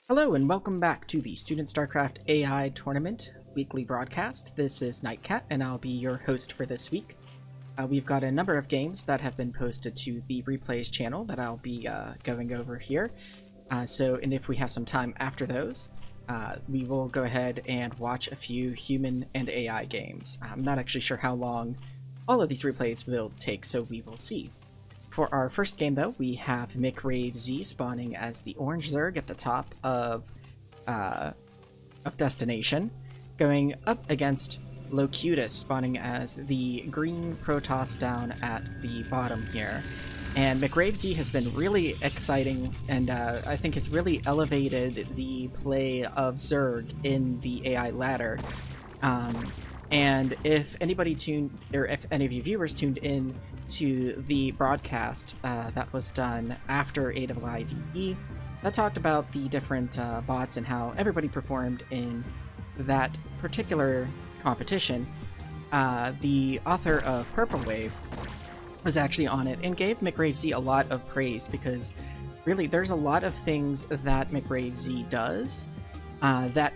Hello and welcome back to the Student StarCraft AI Tournament weekly broadcast. This is Nightcat and I'll be your host for this week. We've got a number of games that have been posted to the replays channel that I'll be going over here. And if we have some time after those, we will go ahead and watch a few human and AI games. I'm not actually sure how long all of these replays will take, so we will see. For our first game, though, we have McRaveZ spawning as the orange Zerg at the top of Destination, going up against Locutus spawning as the green Protoss down at the bottom here. And McRaveZ has been really exciting, and I think has really elevated the play of Zerg in the AI ladder. And if anybody tuned, or if any of you viewers tuned in to the broadcast that was done after AIDE, that talked about the different bots and how everybody performed in that particular competition. The author of Purple Wave was actually on it and gave McRaveZ a lot of praise because really there's a lot of things that McRaveZ does that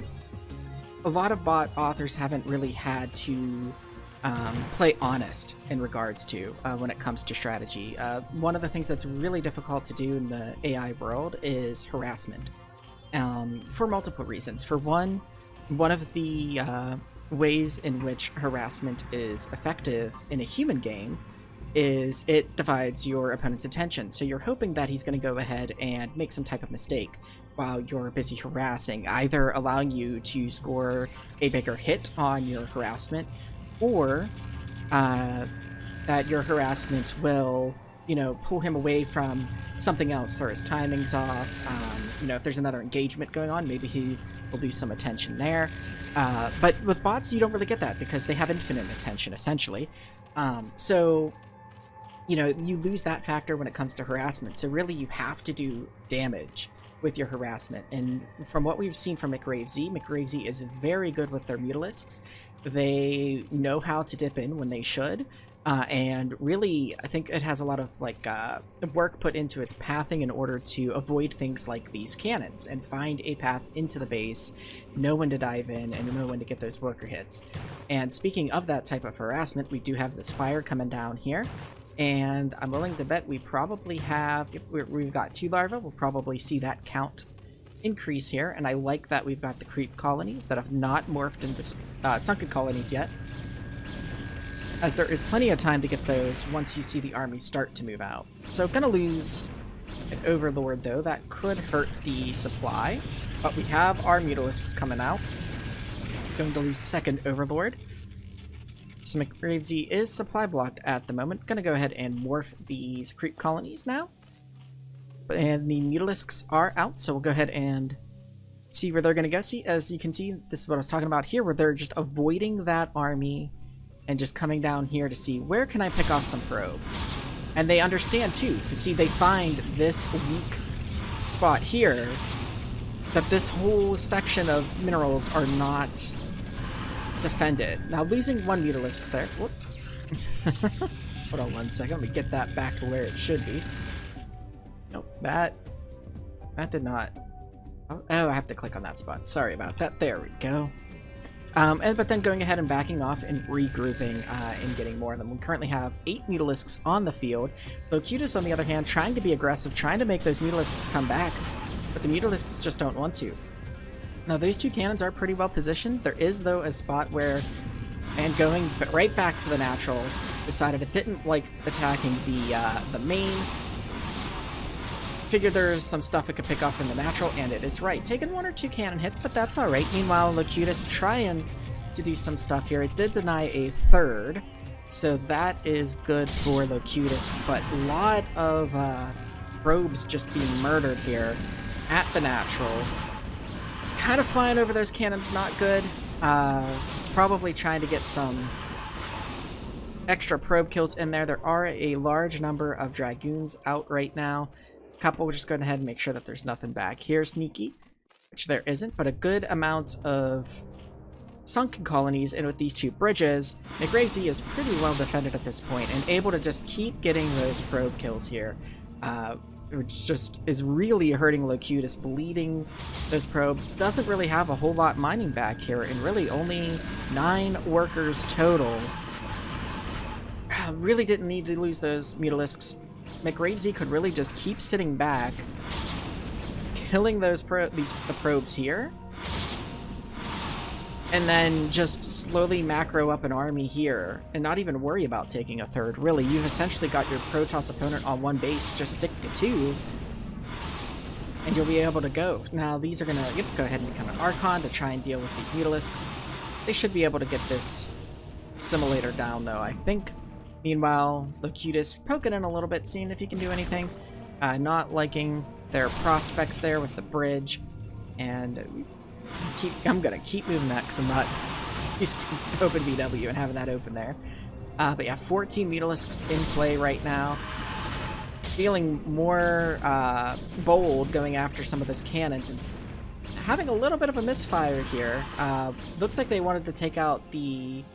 a lot of bot authors haven't really had to play honest in regards to when it comes to strategy. One of the things that's really difficult to do in the AI world is harassment, for multiple reasons. For one of the ways in which harassment is effective in a human game is it divides your opponent's attention. So you're hoping that he's going to go ahead and make some type of mistake while you're busy harassing, either allowing you to score a bigger hit on your harassment, or that your harassment will, pull him away from something else, throw his timings off. If there's another engagement going on, maybe he will lose some attention there. But with bots, you don't really get that because they have infinite attention, essentially. You lose that factor when it comes to harassment. So really, you have to do damage with your harassment. And from what we've seen from McRaveZ is very good with their Mutalisks. They know how to dip in when they should, and really I think it has a lot of work put into its pathing in order to avoid things like these cannons and find a path into the base, know when to dive in, and know when to get those worker hits. And speaking of that type of harassment, we do have the Spire coming down here, and I'm willing to bet we probably have, if we've got 2 larvae, we'll probably see that count increase here. And I like that we've got the creep colonies that have not morphed into sunken colonies yet, as there is plenty of time to get those once you see the army start to move out. So gonna lose an Overlord though, that could hurt the supply, but we have our Mutalisks coming out. Going to lose second Overlord. So McRaveZ is supply blocked at the moment. Gonna go ahead and morph these creep colonies now. And the Mutalisks are out, so we'll go ahead and see where they're going to go. See, as you can see, this is what I was talking about here, where they're just avoiding that army and just coming down here to see where can I pick off some probes. And they understand too, so see, they find this weak spot here, that this whole section of minerals are not defended. Now, losing one Mutalisk there. Whoop. Hold on one second, let me get that back to where it should be. Nope, that did not. Oh, I have to click on that spot. Sorry about that. There we go. But then going ahead and backing off and regrouping and getting more of them. We currently have 8 Mutalisks on the field. Locutus, on the other hand, trying to be aggressive, trying to make those Mutalisks come back, but the Mutalisks just don't want to. Now, those 2 cannons are pretty well positioned. There is, though, a spot where, and going right back to the natural, decided it didn't like attacking the main. Figured there's some stuff it could pick up in the natural, and it is right. Taking 1 or 2 cannon hits, but that's alright. Meanwhile, Locutus trying to do some stuff here. It did deny a 3rd, so that is good for Locutus, but a lot of probes just being murdered here at the natural. Kind of flying over those cannons, not good. It's probably trying to get some extra probe kills in there. There are a large number of Dragoons out right now. Couple, we'll just go ahead and make sure that there's nothing back here sneaky, which there isn't, but a good amount of sunken colonies. And with these 2 bridges, McRaveZ is pretty well defended at this point and able to just keep getting those probe kills here. which just is really hurting Locutus, bleeding those probes. Doesn't really have a whole lot mining back here, and really only 9 workers total. Really didn't need to lose those Mutalisks. McRaveZ could really just keep sitting back, killing those the probes here, and then just slowly macro up an army here, and not even worry about taking a third. Really, you've essentially got your Protoss opponent on 1 base, just stick to 2, and you'll be able to go. Now, these are going to go ahead and become an Archon to try and deal with these Mutalisks. They should be able to get this Simulator down, though, I think. Meanwhile, Locutus poking in a little bit, seeing if he can do anything. Not liking their prospects there with the bridge, and I'm gonna keep moving that because I'm not used to open BW and having that open there. But yeah, 14 Mutalisks in play right now. Feeling more bold going after some of those cannons, and having a little bit of a misfire here. Looks like they wanted to take out the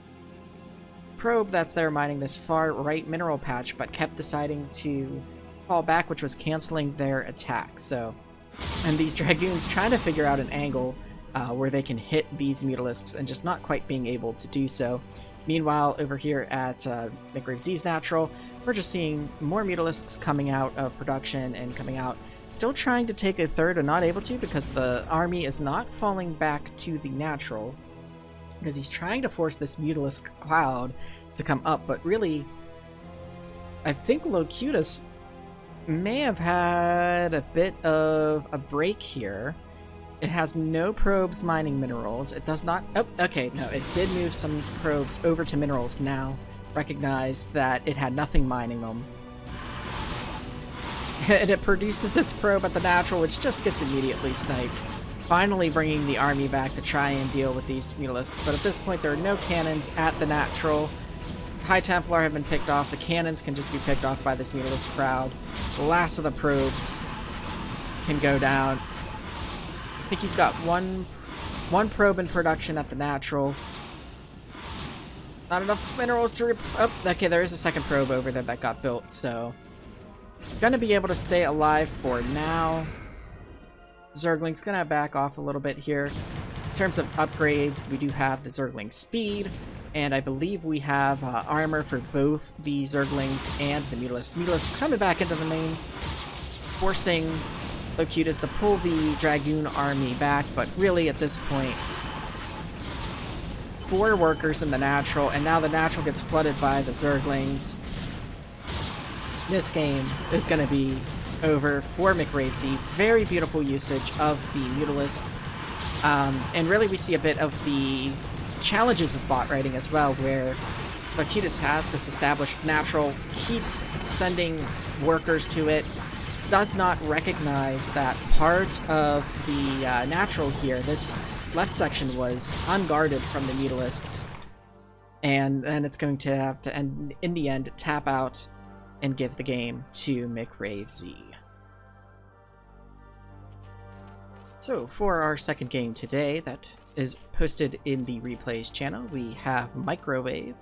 probe that's there mining this far right mineral patch, but kept deciding to fall back, which was canceling their attack. So, and these Dragoons trying to figure out an angle where they can hit these Mutalisks and just not quite being able to do so. Meanwhile, over here at McRaveZ's Natural, we're just seeing more Mutalisks coming out of production and coming out, still trying to take a third and not able to because the army is not falling back to the Natural, because he's trying to force this Mutalisk cloud to come up. But really, I think Locutus may have had a bit of a break here. It has no probes mining minerals. It does not... Oh, okay, no, it did move some probes over to minerals now. Recognized that it had nothing mining them. And it produces its probe at the Natural, which just gets immediately sniped. Finally bringing the army back to try and deal with these Mutalisks. But at this point, there are no cannons at the Natural. High Templar have been picked off. The cannons can just be picked off by this Mutalisk crowd. The last of the probes can go down. I think he's got one probe in production at the Natural. Not enough minerals to oh, okay, there is a second probe over there that got built, so gonna be able to stay alive for now. Zergling's gonna back off a little bit here. In terms of upgrades, we do have the Zergling speed, and I believe we have armor for both the Zerglings and the Mutalisks. Mutalisks coming back into the main, forcing Locutus to pull the Dragoon army back, but really at this point, 4 workers in the Natural, and now the Natural gets flooded by the Zerglings. This game is going to be over for McRaveZ. Very beautiful usage of the Mutalisks. And really we see a bit of the challenges of bot writing as well, where Locutus has this established Natural, keeps sending workers to it, does not recognize that part of the Natural here, this left section, was unguarded from the Mutalisks, and then it's going to have to, in the end, tap out and give the game to McRaveZ. So for our second game today that is posted in the replays channel, we have Microwave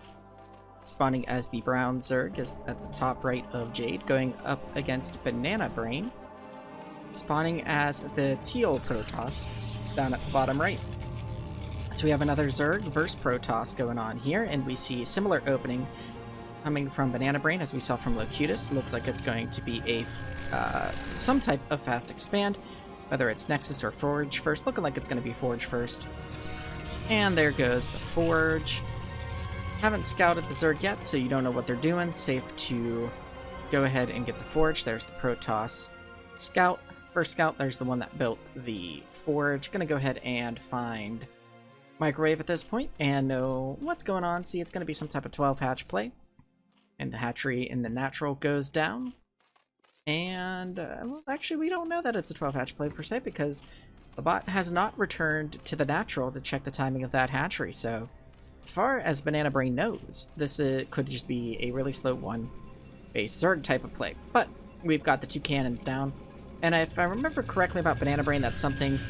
spawning as the brown Zerg is at the top right of Jade, going up against Banana Brain, spawning as the teal Protoss down at the bottom right. So we have another Zerg versus Protoss going on here, and we see a similar opening coming from Banana Brain as we saw from Locutus. Looks like it's going to be a some type of fast expand, whether it's Nexus or Forge first. Looking like it's going to be Forge first. And there goes the Forge. Haven't scouted the Zerg yet, so you don't know what they're doing. Safe to go ahead and get the Forge. There's the Protoss Scout. First Scout, there's the one that built the Forge. Gonna go ahead and find Microwave at this point and know what's going on. See, it's gonna be some type of 12 hatch play. And the hatchery in the Natural goes down. And, well, actually, we don't know that it's a 12 hatch play per se, because the bot has not returned to the Natural to check the timing of that hatchery, so as far as Banana Brain knows, this could just be a really slow one-base Zerg type of play. But we've got the 2 cannons down. And if I remember correctly about Banana Brain, that's something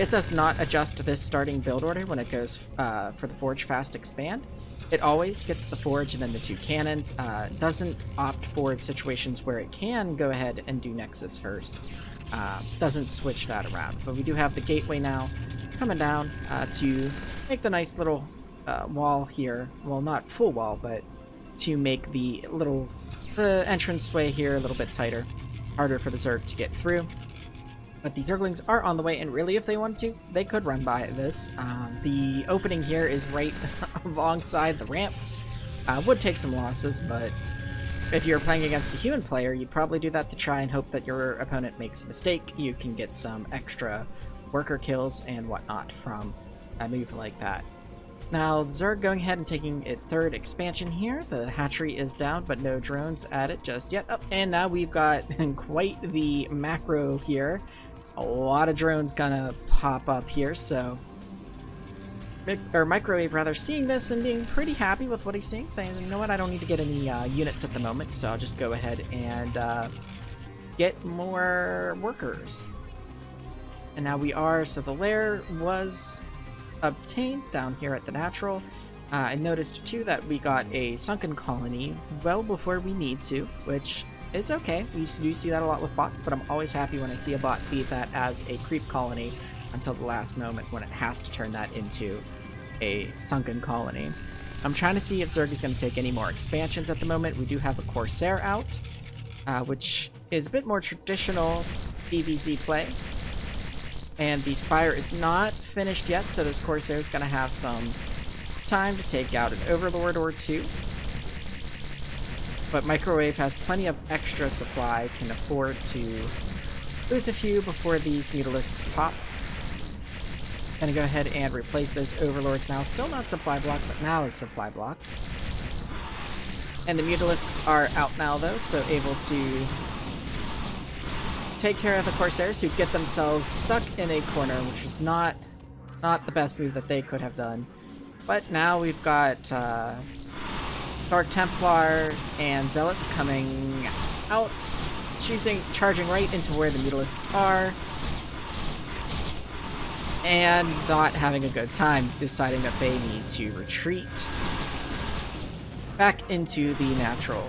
it does not adjust this starting build order when it goes for the Forge Fast Expand. It always gets the Forge and then the 2 cannons. Doesn't opt for situations where it can go ahead and do Nexus first. Doesn't switch that around. But we do have the gateway now coming down to make the nice little wall here. Well, not full wall, but to make the entranceway here a little bit tighter. Harder for the Zerg to get through. But the Zerglings are on the way, and really, if they wanted to, they could run by this. The opening here is right alongside the ramp. Would take some losses, but if you're playing against a human player, you'd probably do that to try and hope that your opponent makes a mistake. You can get some extra worker kills and whatnot from a move like that. Now, Zerg going ahead and taking its 3rd expansion here. The hatchery is down, but no drones at it just yet. Oh, and now we've got quite the macro here. A lot of drones gonna pop up here, so... Or Microwave, rather, seeing this and being pretty happy with what he's seeing. Saying, you know what, I don't need to get any units at the moment, so I'll just go ahead and get more workers. And now we are, so the lair was obtained down here at the natural. I noticed too that we got a sunken colony well before we need to, which is okay. We do see that a lot with bots, but I'm always happy when I see a bot feed that as a creep colony until the last moment when it has to turn that into a sunken colony. I'm trying to see if Zerg is going to take any more expansions at the moment. We do have a Corsair out, which is a bit more traditional PvZ play. And the Spire is not finished yet, so this Corsair is going to have some time to take out an Overlord or 2. But Microwave has plenty of extra supply, can afford to lose a few before these Mutalisks pop. Gonna go ahead and replace those Overlords now. Still not supply block, but now is supply block. And the Mutalisks are out now, though, so able to take care of the Corsairs, who get themselves stuck in a corner, which is not the best move that they could have done. But now we've got Dark Templar and Zealots coming out, charging right into where the Mutalisks are, and not having a good time, deciding that they need to retreat back into the natural.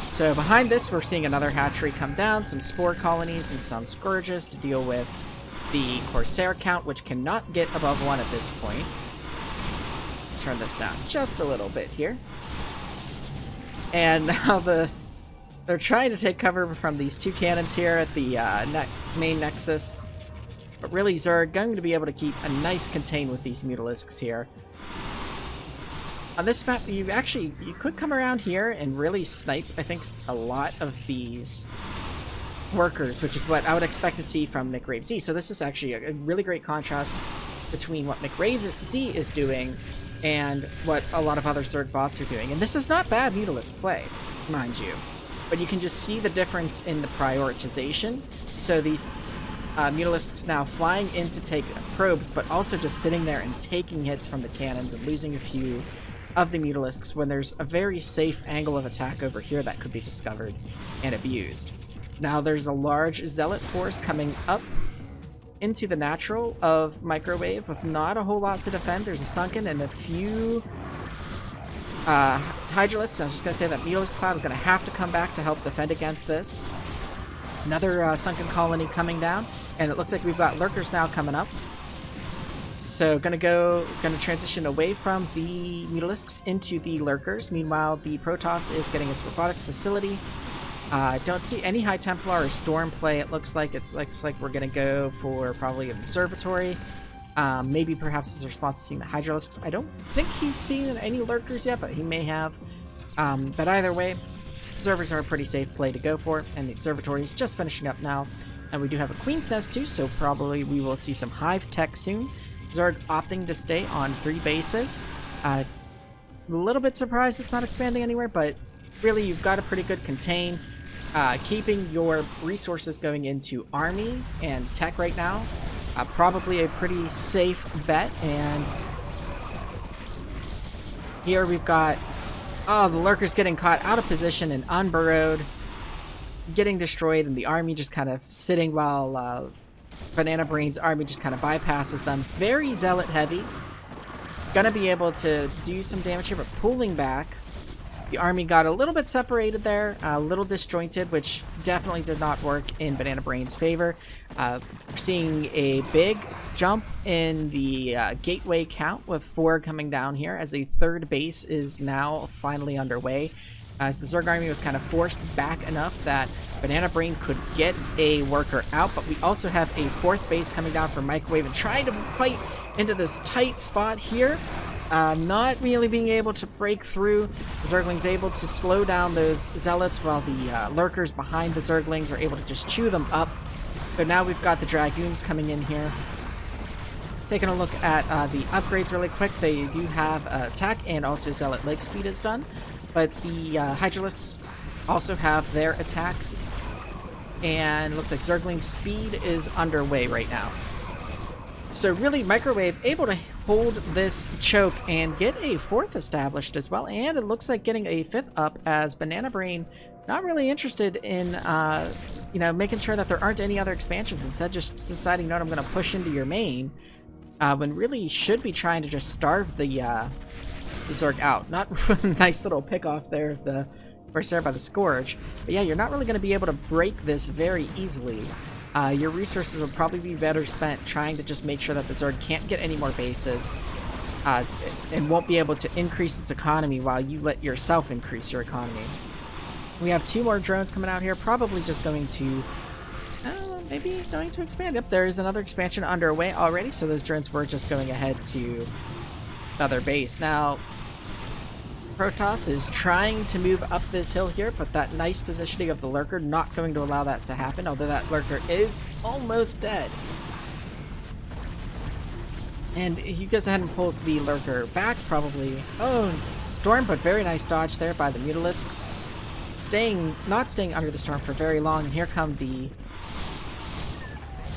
So behind this, we're seeing another hatchery come down, some spore colonies and some scourges to deal with the Corsair count, which cannot get above 1 at this point. Turn this down just a little bit here. And now they're trying to take cover from these 2 cannons here at the main nexus. But really, Zerg going to be able to keep a nice contain with these Mutalisks here. On this map, you could come around here and really snipe, I think, a lot of these workers, which is what I would expect to see from McRaveZ. So this is actually a really great contrast between what McRaveZ is doing and what a lot of other Zerg bots are doing. And this is not bad Mutalisk play, mind you. But you can just see the difference in the prioritization. So these Mutalisks now flying in to take probes, but also just sitting there and taking hits from the cannons and losing a few of the Mutalisks when there's a very safe angle of attack over here that could be discovered and abused. Now there's a large Zealot force coming up into the natural of Microwave with not a whole lot to defend. There's a Sunken and a few Hydralisks. I was just going to say that Mutalisk Cloud is going to have to come back to help defend against this. Another Sunken colony coming down, and it looks like we've got Lurkers now coming up. So gonna transition away from the Mutalisks into the Lurkers. Meanwhile, the Protoss is getting its robotics facility. Don't see any High Templar or Storm play. It looks like we're gonna go for probably an Observatory. Maybe perhaps as a response to seeing the Hydralisks. I don't think he's seen any Lurkers yet, but he may have. But either way, Observers are a pretty safe play to go for, and the Observatory is just finishing up now. And we do have a Queen's Nest too, so probably we will see some Hive tech soon. Zerg opting to stay on 3 bases. A little bit surprised it's not expanding anywhere, but really you've got a pretty good contain. Keeping your resources going into army and tech right now, probably a pretty safe bet. And here we've got the Lurkers getting caught out of position and unburrowed, getting destroyed, and the army just kind of sitting while Banana Brain's army just kind of bypasses them. Very zealot heavy. Gonna be able to do some damage here, but pulling back. The army got a little bit separated there, a little disjointed, which definitely did not work in Banana Brain's favor. We're seeing a big jump in the gateway count with 4 coming down here as a 3rd base is now finally underway. As the Zerg army was kind of forced back enough that Banana Brain could get a worker out, but we also have a 4th base coming down from Microwave and trying to fight into this tight spot here. Not really being able to break through. The Zerglings able to slow down those Zealots while the lurkers behind the Zerglings are able to just chew them up. So now we've got the Dragoons coming in here. Taking a look at the upgrades really quick. They do have attack and also Zealot leg speed is done. But the Hydralisks also have their attack. And looks like Zergling speed is underway right now. So really, Microwave able to hold this choke and get a 4th established as well. And it looks like getting a 5th up as Banana Brain not really interested in, you know, making sure that there aren't any other expansions. Instead, just deciding, no, I'm going to push into your main. When really you should be trying to just starve the Zerg out. Not nice little pick off there of the Corsair by the Scourge. But yeah, you're not really going to be able to break this very easily. Your resources will probably be better spent trying to just make sure that the Zerg can't get any more bases and won't be able to increase its economy while you let yourself increase your economy. We have 2 more drones coming out here, probably just going to maybe going to expand. Yep, there is another expansion underway already, so those drones were just going ahead to another base. Now, Protoss is trying to move up this hill here, but that nice positioning of the Lurker not going to allow that to happen, although that Lurker is almost dead. And he goes ahead and pulls the Lurker back, probably. Oh, Storm, but very nice dodge there by the Mutalisks. Not staying under the Storm for very long, and here come the...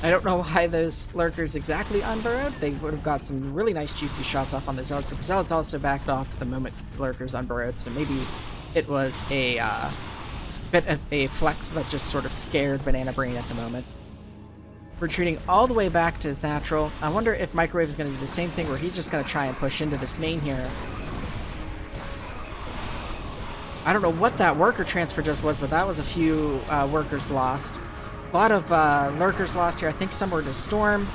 I don't know why those Lurkers exactly unburrowed. They would have got some really nice juicy shots off on the Zealots, but the Zealots also backed off the moment the Lurkers unburrowed, so maybe it was a bit of a flex that just sort of scared Banana Brain at the moment. Retreating all the way back to his natural. I wonder if Microwave is going to do the same thing where he's just going to try and push into this main here. I don't know what that worker transfer just was, but that was a few workers lost. A lot of lurkers lost here. I think some were to Storm.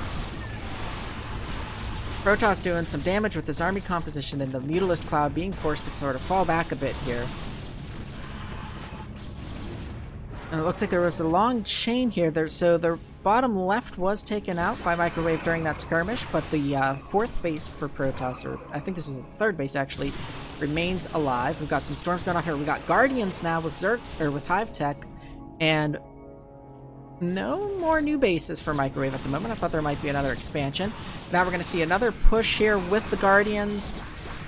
Protoss doing some damage with this army composition and the Mutalisk Cloud being forced to sort of fall back a bit here. And it looks like there was a long chain here. So the bottom left was taken out by Microwave during that skirmish, but the 4th base for Protoss, or I think this was the 3rd base actually, remains alive. We've got some storms going off here. We got Guardians now with with Hive Tech, and no more new bases for Microwave at the moment. I thought there might be another expansion. Now we're going to see another push here with the Guardians.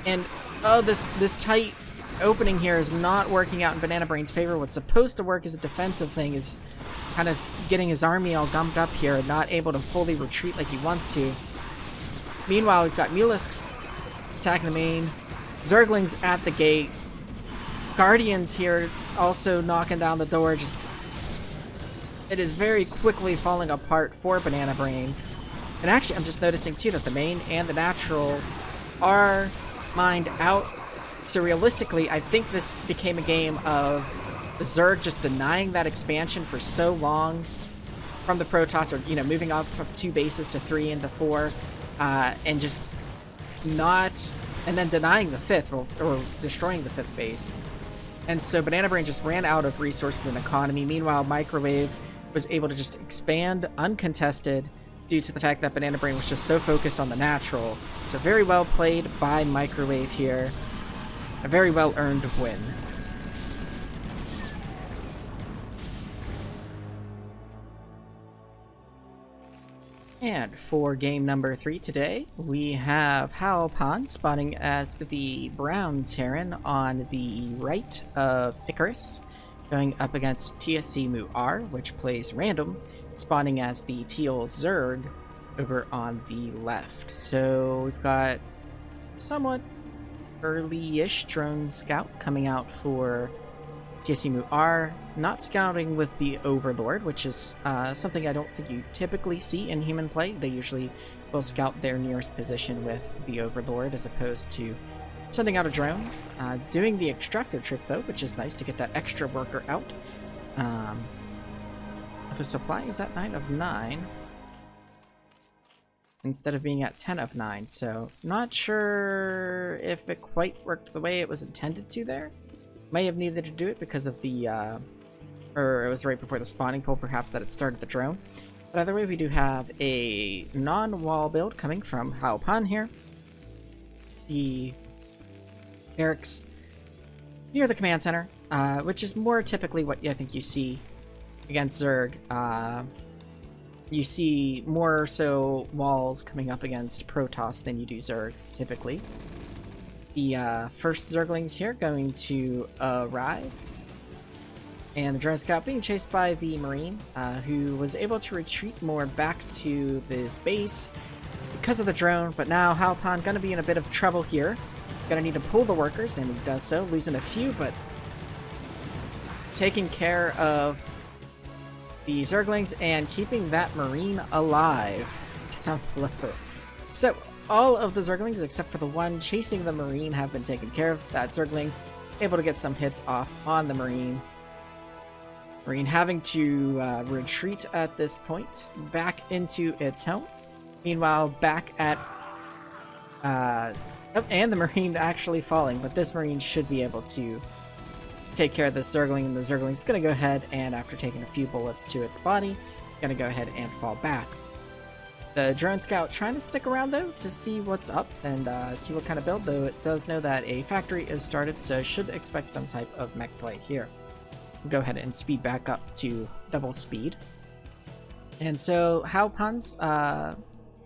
And, oh, this tight opening here is not working out in Banana Brain's favor. What's supposed to work as a defensive thing is kind of getting his army all gummed up here and not able to fully retreat like he wants to. Meanwhile, he's got Mutalisks attacking the main. Zerglings at the gate. Guardians here also knocking down the door. Just... it is very quickly falling apart for Banana Brain. And actually, I'm just noticing, too, that the main and the natural are mined out. So realistically, I think this became a game of the Zerg just denying that expansion for so long from the Protoss, or, you know, moving off of 2 bases to 3 into 4, and just not... and then denying the 5th, or destroying the 5th base. And so Banana Brain just ran out of resources and economy. Meanwhile, Microwave was able to just expand uncontested due to the fact that Banana Brain was just so focused on the natural. So very well played by Microwave here. A very well earned win. And for game number 3 today, we have Hal Pan spawning as the brown Terran on the right of Icarus, going up against TSC Mu-R, which plays random, spawning as the teal Zerg over on the left. So we've got somewhat early-ish drone scout coming out for TSC are not scouting with the Overlord, which is something I don't think you typically see in human play. They usually will scout their nearest position with the Overlord as opposed to sending out a drone. Doing the extractor trick though, which is nice to get that extra worker out. The supply is at 9 of 9 instead of being at 10 of 9, so not sure if it quite worked the way it was intended to there. May have needed to do it because of the, or it was right before the spawning pool, perhaps, that it started the drone. But either way, we do have a non-wall build coming from Haopan here. The barracks near the command center, which is more typically what I think you see against Zerg. You see more so walls coming up against Protoss than you do Zerg, typically. The first Zerglings here going to arrive. And the drone scout being chased by the Marine, who was able to retreat more back to this base because of the drone. But now Haopan going to be in a bit of trouble here. Going to need to pull the workers, and he does so, losing a few, but taking care of the Zerglings and keeping that Marine alive down below. So all of the Zerglings, except for the one chasing the Marine, have been taken care of. That Zergling able to get some hits off on the Marine. Marine having to retreat at this point back into its home. Meanwhile, back at... and the Marine actually falling, but this Marine should be able to take care of the Zergling, and the Zergling's gonna go ahead and, after taking a few bullets to its body, gonna go ahead and fall back. The drone scout trying to stick around though to see what's up and see what kind of build, though it does know that a factory is started, so should expect some type of mech play here. We'll go ahead and speed back up to double speed. And so Haopan's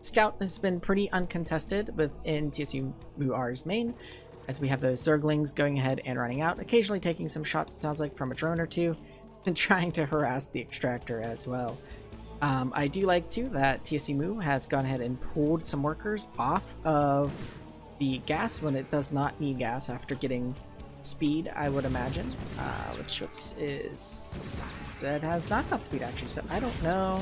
scout has been pretty uncontested within TSU Muar's main, as we have those Zerglings going ahead and running out, occasionally taking some shots, it sounds like, from a drone or two, and trying to harass the extractor as well. I do like, too, that TSU has gone ahead and pulled some workers off of the gas when it does not need gas after getting speed, I would imagine. Which is... it has not got speed, actually, so I don't know.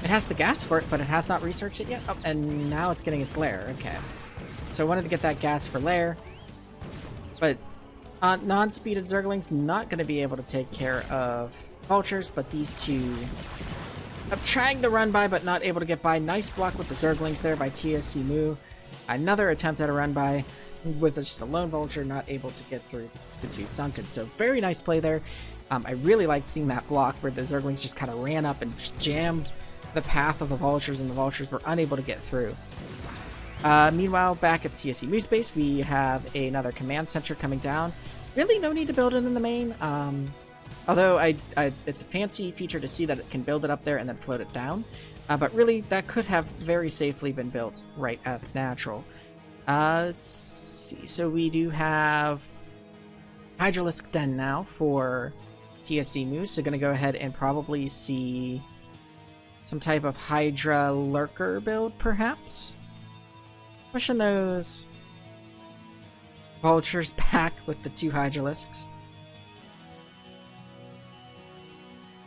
It has the gas for it, but it has not researched it yet. Oh, and now it's getting its lair. Okay. So I wanted to get that gas for lair. But non-speeded Zerglings not going to be able to take care of vultures, but these two are trying to run by, but not able to get by. Nice block with the Zerglings there by TSC Mu. Another attempt at a run by with just a lone vulture, not able to get through the two sunken. So very nice play there. I really liked seeing that block where the Zerglings just kind of ran up and just jammed the path of the vultures, and the vultures were unable to get through. Meanwhile, back at TSC Mu space, we have another command center coming down. Really no need to build it in the main. Although it's a fancy feature to see that it can build it up there and then float it down. But really, that could have very safely been built right at the natural. Let's see. So we do have Hydralisk Den now for TSC Mu. So going to go ahead and probably see some type of Hydra Lurker build, perhaps? Pushing those vultures back with the two Hydralisks.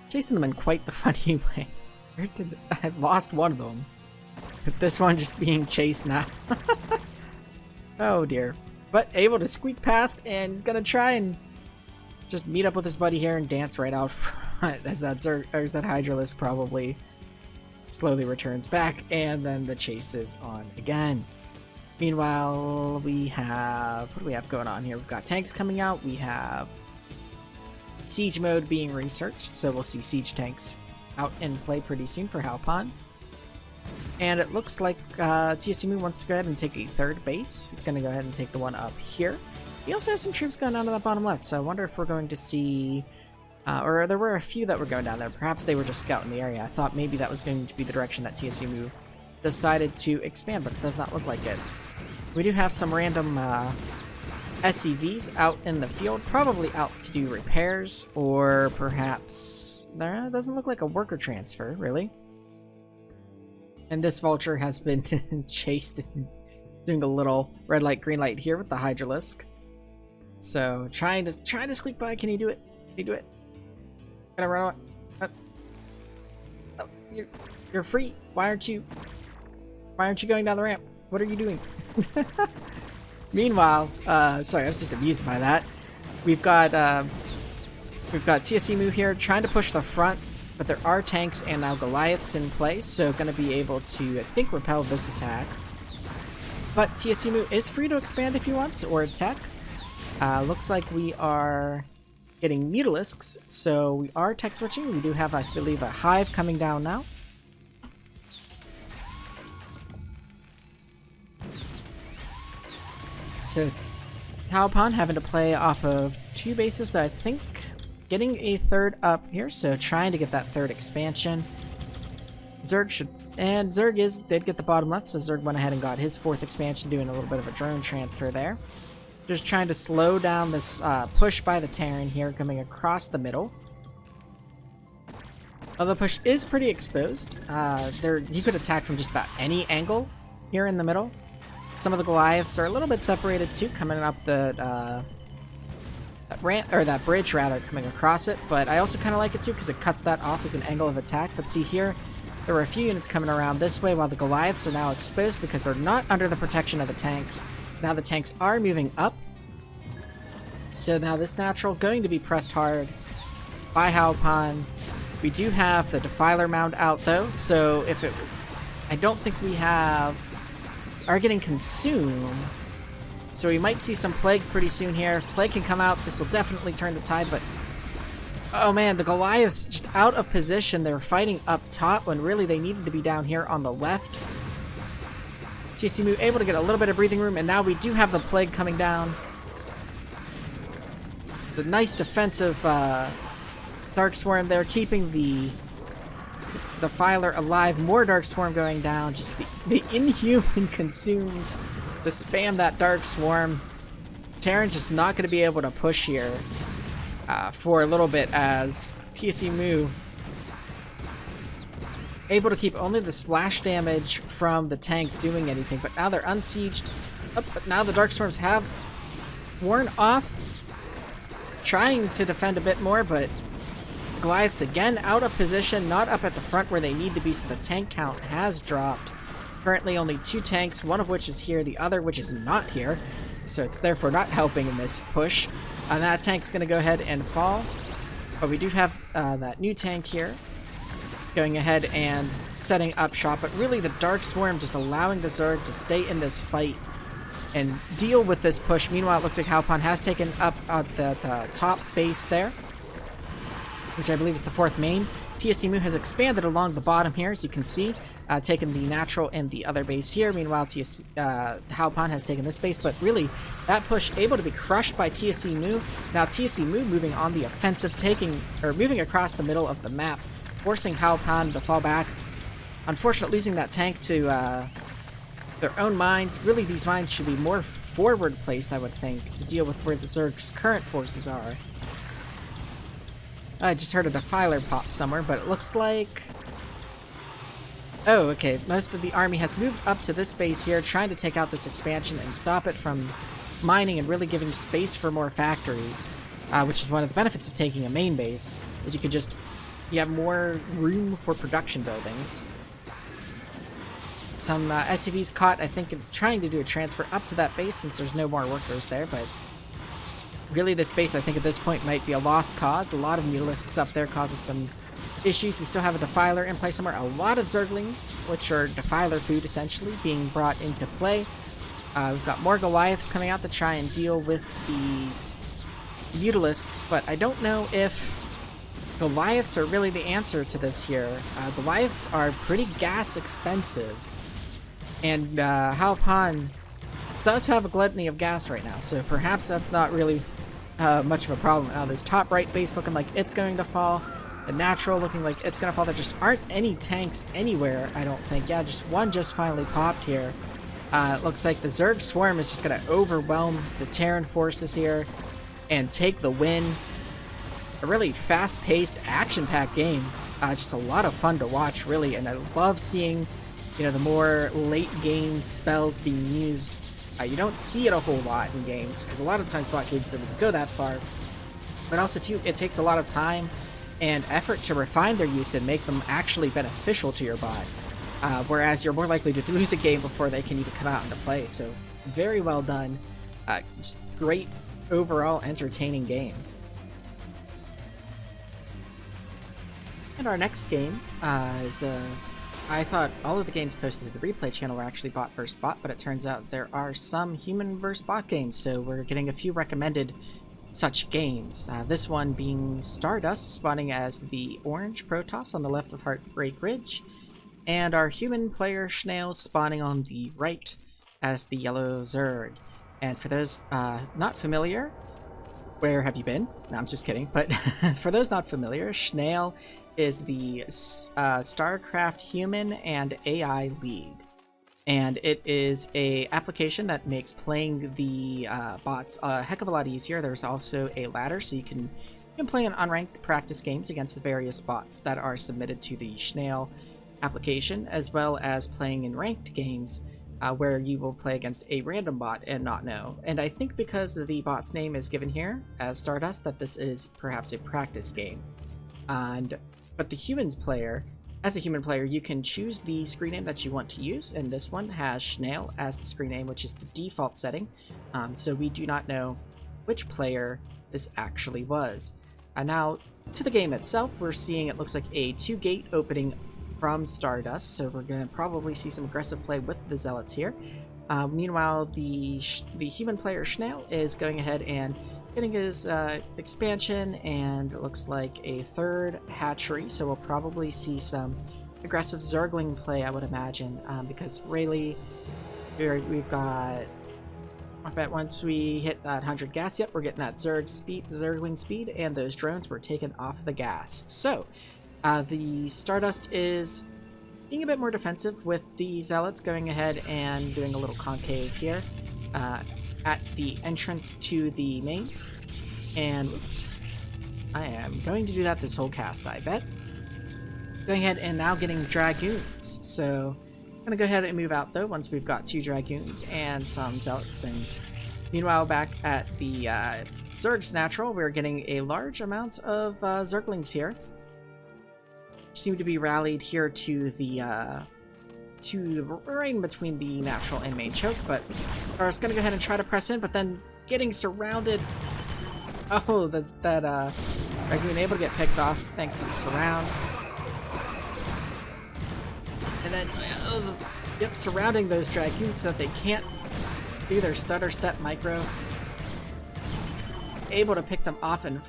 Chasing them in quite the funny way. I've lost one of them. With this one just being chased now. Oh dear. But able to squeak past, and he's gonna try and just meet up with his buddy here and dance right out front as that Hydralisk probably slowly returns back, and then the chase is on again. Meanwhile, we have... what do we have going on here? We've got tanks coming out. We have siege mode being researched, so we'll see siege tanks out in play pretty soon for Haopan. And it looks like TSC Mu wants to go ahead and take a third base. He's going to go ahead and take the one up here. He also has some troops going down to that bottom left, so I wonder if we're going to see... or there were a few that were going down there. Perhaps they were just scouting the area. I thought maybe that was going to be the direction that TSC Mu decided to expand, but it does not look like it. We do have some random SCVs out in the field, probably out to do repairs, or perhaps... there doesn't look like a worker transfer, really. And this vulture has been chased, doing a little red light, green light here with the Hydralisk. So trying to squeak by. Can he do it? you do it? Gonna run away. Oh, you're free. Why aren't you going down the ramp? What are you doing? Meanwhile, sorry, I was just amused by that. We've got TSC Mu here trying to push the front, but there are tanks and now Goliaths in place, so going to be able to, I think, repel this attack. But TSC Mu is free to expand if he wants, or attack. Looks like we are getting Mutalisks, so we are tech switching. We do have, I believe, a Hive coming down now. So Halpan having to play off of 2 bases that I think getting a third up here, so trying to get that third expansion. Zerg should, and Zerg did get the bottom left, so Zerg went ahead and got his 4th expansion, doing a little bit of a drone transfer there. Just trying to slow down this push by the Terran here, coming across the middle. Although the push is pretty exposed, you could attack from just about any angle here in the middle. Some of the Goliaths are a little bit separated too, coming up that ramp, or that bridge rather, coming across it. But I also kind of like it too because it cuts that off as an angle of attack. But see here, there were a few units coming around this way while the Goliaths are now exposed because they're not under the protection of the tanks. Now the tanks are moving up. So now this natural going to be pressed hard by Halpan. We do have the Defiler Mound out though, so if it was, I don't think we are getting consumed. So we might see some Plague pretty soon here. If Plague can come out, this will definitely turn the tide, but oh man, the Goliaths just out of position. They were fighting up top when really they needed to be down here on the left. TSC Mu able to get a little bit of breathing room, and now we do have the Plague coming down. The nice defensive Dark Swarm there, keeping the Filer alive. More Dark Swarm going down. Just the inhuman consumes to spam that Dark Swarm. Terran's just not going to be able to push here for a little bit, as TSC Mu able to keep only the splash damage from the tanks doing anything. But now they're unsieged. Oh, but now the Dark Swarms have worn off. Trying to defend a bit more, but Goliaths again out of position, not up at the front where they need to be, so the tank count has dropped. Currently only 2 tanks, one of which is here, the other which is not here, so it's therefore not helping in this push. And that tank's going to go ahead and fall, but we do have that new tank here going ahead and setting up shop, but really the Dark Swarm just allowing the Zerg to stay in this fight and deal with this push. Meanwhile, it looks like Halpan has taken up the top base there, which I believe is the 4th main. TSC Mu has expanded along the bottom here, as you can see, taken the natural and the other base here. Meanwhile, Halpan has taken this base, but really, that push able to be crushed by TSC Mu. Now TSC Mu moving on the offensive, moving across the middle of the map, forcing Halpan to fall back. Unfortunately, losing that tank to their own mines. Really, these mines should be more forward placed, I would think, to deal with where the Zerg's current forces are. I just heard a Defiler pop somewhere, but it looks like... Oh, okay. Most of the army has moved up to this base here, trying to take out this expansion and stop it from mining and really giving space for more factories, which is one of the benefits of taking a main base, is you have more room for production buildings. Some SCVs caught, I think, trying to do a transfer up to that base since there's no more workers there, but really this base, I think, at this point might be a lost cause. A lot of Mutalisks up there causing some issues. We still have a Defiler in play somewhere. A lot of Zerglings, which are Defiler food, essentially, being brought into play. We've got more Goliaths coming out to try and deal with these Mutalisks, but I don't know if Goliaths are really the answer to this here. Goliaths are pretty gas expensive. And Halpan does have a gluttony of gas right now, so perhaps that's not really much of a problem. Now, this top right base looking like it's going to fall. The natural looking like it's going to fall. There just aren't any tanks anywhere, I don't think. Yeah, just one just finally popped here. It looks like the Zerg Swarm is just going to overwhelm the Terran forces here and take the win. A really fast-paced, action-packed game. Just a lot of fun to watch, really, and I love seeing, the more late-game spells being used. You don't see it a whole lot in games, because a lot of times bot games don't even go that far. But also, too, it takes a lot of time and effort to refine their use and make them actually beneficial to your bot. Whereas you're more likely to lose a game before they can even come out into play. So very well done. Just great overall entertaining game. And our next game is I thought all of the games posted to the replay channel were actually bot versus bot, but it turns out there are some human versus bot games, so we're getting a few recommended such games. This one being Stardust, spawning as the orange Protoss on the left of Heartbreak Ridge, and our human player Snail spawning on the right as the yellow Zerg. And for those not familiar, where have you been? No, I'm just kidding. But for those not familiar, Snail is the StarCraft human and AI league. And it is a application that makes playing the bots a heck of a lot easier. There's also a ladder, so you can play in unranked practice games against the various bots that are submitted to the Snail application, as well as playing in ranked games where you will play against a random bot and not know. And I think because the bot's name is given here as Stardust, that this is perhaps a practice game. But the humans player, as a human player, you can choose the screen name that you want to use, and this one has Snail as the screen name, which is the default setting. So we do not know which player this actually was. Now, to the game itself, we're seeing it looks like a 2-gate opening from Stardust, so we're going to probably see some aggressive play with the Zealots here. Meanwhile, the human player Snail is going ahead and getting his expansion, and it looks like a 3rd hatchery, so we'll probably see some aggressive Zergling play, I would imagine, because really, we've got, I bet once we hit that 100 gas, yep, we're getting that Zergling speed, and those drones were taken off the gas. So, the Stardust is being a bit more defensive with the Zealots, going ahead and doing a little concave here at the entrance to the main. And, oops, I am going to do that this whole cast, I bet. Going ahead and now getting Dragoons. So, I'm going to go ahead and move out, though, once we've got 2 Dragoons and some Zealots. And meanwhile, back at the Zerg's Natural, we're getting a large amount of Zerglings here. Seem to be rallied here to the right in between the natural and main choke, but I was gonna go ahead and try to press in, but then getting surrounded. Oh, that Dragoon able to get picked off thanks to the surround, and then yep, surrounding those Dragoons so that they can't do their stutter step micro. Able to pick them off, and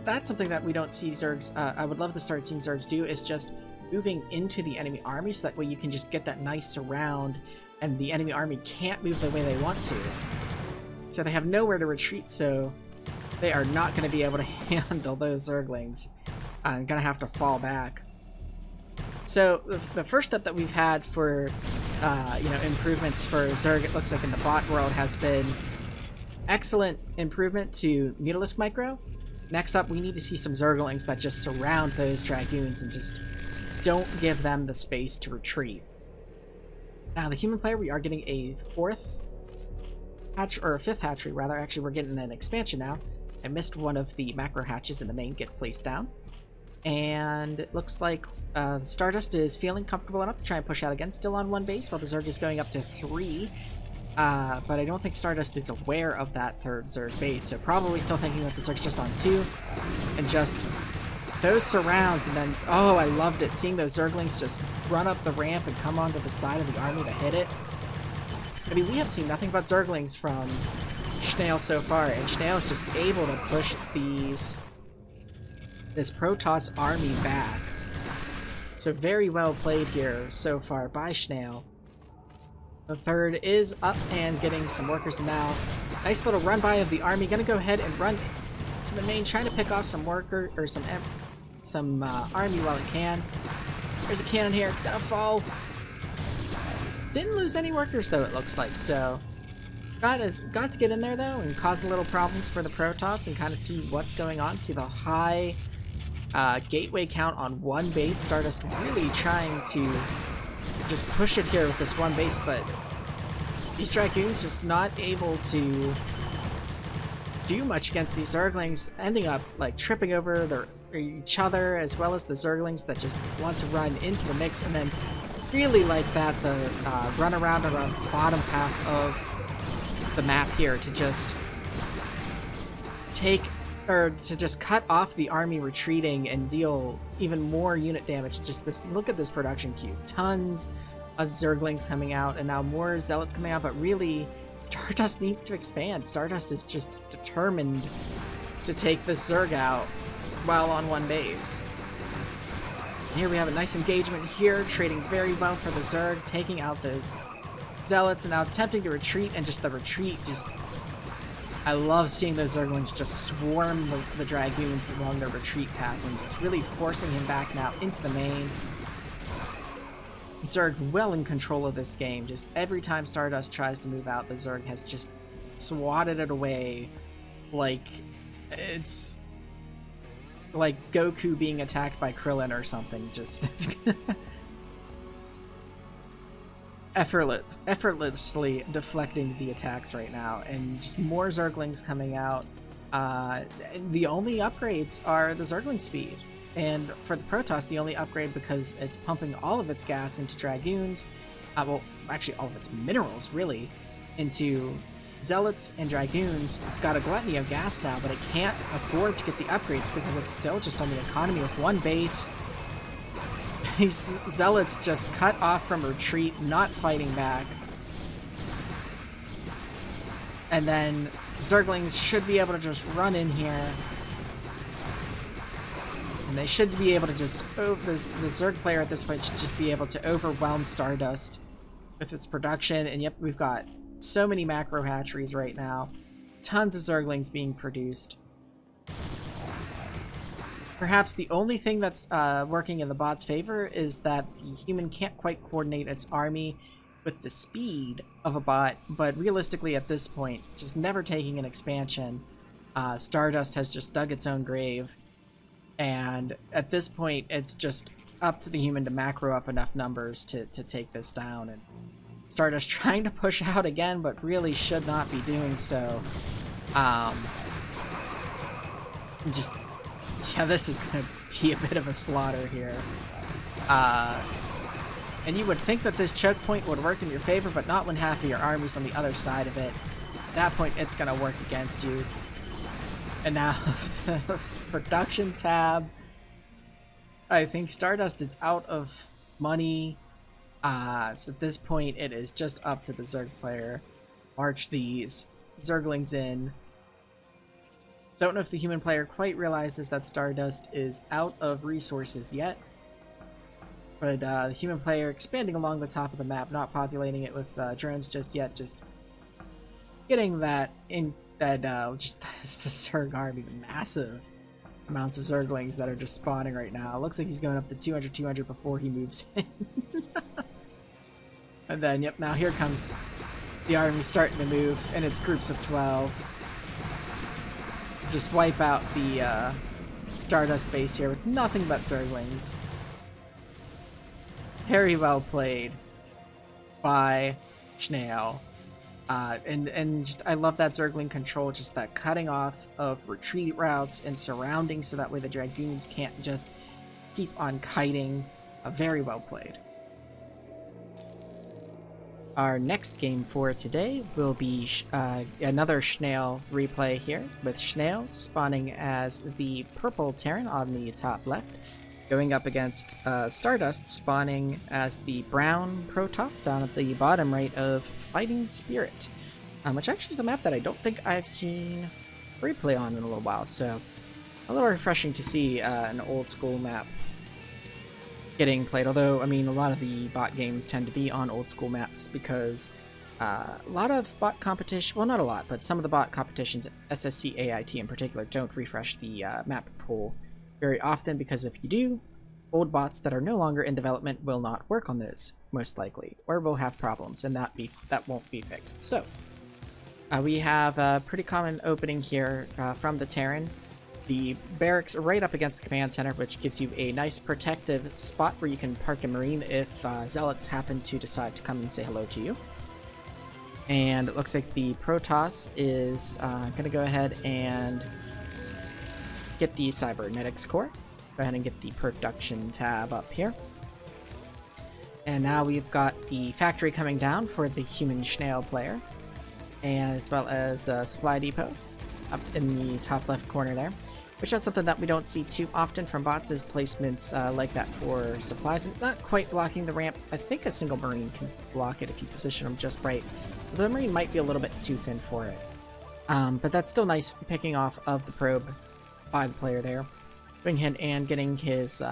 that's something that we don't see Zergs. I would love to start seeing Zergs do, is just moving into the enemy army, so that way you can just get that nice surround, and the enemy army can't move the way they want to. So they have nowhere to retreat, so they are not going to be able to handle those Zerglings. I'm going to have to fall back. So the first step that we've had for improvements for Zerg, it looks like in the bot world, has been excellent improvement to Mutalisk Micro. Next up, we need to see some Zerglings that just surround those Dragoons and just don't give them the space to retreat. Now, the human player, we are getting a 5th hatchery, rather. Actually, we're getting an expansion now. I missed one of the macro hatches in the main get placed down. And it looks like Stardust is feeling comfortable enough to try and push out again. Still on 1 base, while the Zerg is going up to 3. But I don't think Stardust is aware of that 3rd Zerg base, so probably still thinking that the Zerg's just on 2, and just those surrounds, and then, oh, I loved it, seeing those Zerglings just run up the ramp and come onto the side of the army to hit it. I mean, we have seen nothing but Zerglings from Snail so far, and Snail is just able to push this Protoss army back. So very well played here so far by Snail. The 3rd is up and getting some workers now. Nice little run by of the army. Gonna go ahead and run to the main, trying to pick off some worker or some army while it can. There's a cannon here. It's gonna fall. Didn't lose any workers though, it looks like. So got to get in there though and cause a little problems for the Protoss and kind of see what's going on. See the high gateway count on 1 base. Stardust really trying to just push it here with this 1 base, but these Dragoons just not able to do much against these Zerglings, ending up like tripping over each other, as well as the Zerglings that just want to run into the mix, and then really like that the run around the bottom half of the map here to just cut off the army retreating and deal even more unit damage. Just this, look at this production queue. Tons of Zerglings coming out, and now more Zealots coming out, but really Stardust needs to expand. Stardust is just determined to take this Zerg out while on one base. Here we have a nice engagement here, trading very well for the Zerg, taking out those Zealots, and now attempting to retreat, and just the retreat just... I love seeing those Zerglings just swarm the Dragoons along their retreat path, and it's really forcing him back now into the main. Zerg well in control of this game. Just every time Stardust tries to move out, the Zerg has just swatted it away like it's like Goku being attacked by Krillin or something. Just effortlessly deflecting the attacks right now, and just more Zerglings coming out. The only upgrades are the Zergling speed, and for the Protoss, the only upgrade, because it's pumping all of its gas into Dragoons, well, actually all of its minerals, really, into Zealots and Dragoons. It's got a gluttony of gas now, but it can't afford to get the upgrades because it's still just on the economy with one base. These Zealots just cut off from retreat, not fighting back. And then Zerglings should be able to just run in here. And they should be able to just... the Zerg player at this point should just be able to overwhelm Stardust with its production. And yep, we've got so many macro hatcheries right now. Tons of Zerglings being produced. Perhaps the only thing that's working in the bot's favor is that the human can't quite coordinate its army with the speed of a bot, but realistically at this point, just never taking an expansion, Stardust has just dug its own grave, and at this point it's just up to the human to macro up enough numbers to take this down, and Stardust trying to push out again, but really should not be doing so. Yeah, this is going to be a bit of a slaughter here. And you would think that this choke point would work in your favor, but not when half of your army's on the other side of it. At that point, it's going to work against you. And now, the production tab. I think Stardust is out of money. So at this point, it is just up to the Zerg player. March these Zerglings in. Don't know if the human player quite realizes that Stardust is out of resources yet. But the human player expanding along the top of the map, not populating it with drones just yet, just getting that in just the Zerg army, massive amounts of Zerglings that are just spawning right now. It looks like he's going up to 200 before he moves in. And then, yep, now here comes the army starting to move, and it's groups of 12. Just wipe out the Stardust base here with nothing but Zerglings. Very well played by Schnell. And just, I love that Zergling control, just that cutting off of retreat routes and surrounding so that way the Dragoons can't just keep on kiting. Very well played. Our next game for today will be another Schnell replay here, with Schnell spawning as the purple Terran on the top left, going up against Stardust spawning as the brown Protoss down at the bottom right of Fighting Spirit, which actually is a map that I don't think I've seen replay on in a little while, so a little refreshing to see an old school map getting played. Although, I mean, a lot of the bot games tend to be on old school maps because a lot of bot competition, well, not a lot, but some of the bot competitions, SSCAIT in particular, don't refresh the map pool very often, because if you do, old bots that are no longer in development will not work on those, most likely, or will have problems, and that won't be fixed. So, we have a pretty common opening here from the Terran. The barracks are right up against the command center, which gives you a nice protective spot where you can park a marine if Zealots happen to decide to come and say hello to you. And it looks like the Protoss is going to go ahead and get the Cybernetics core. Go ahead and get the production tab up here. And now we've got the factory coming down for the human snail player, and as well as a supply depot up in the top left corner there. Which is something that we don't see too often from bots, is placements like that for supplies. And not quite blocking the ramp. I think a single Marine can block it if you position them just right. The Marine might be a little bit too thin for it. But that's still nice picking off of the probe by the player there. Going ahead and getting his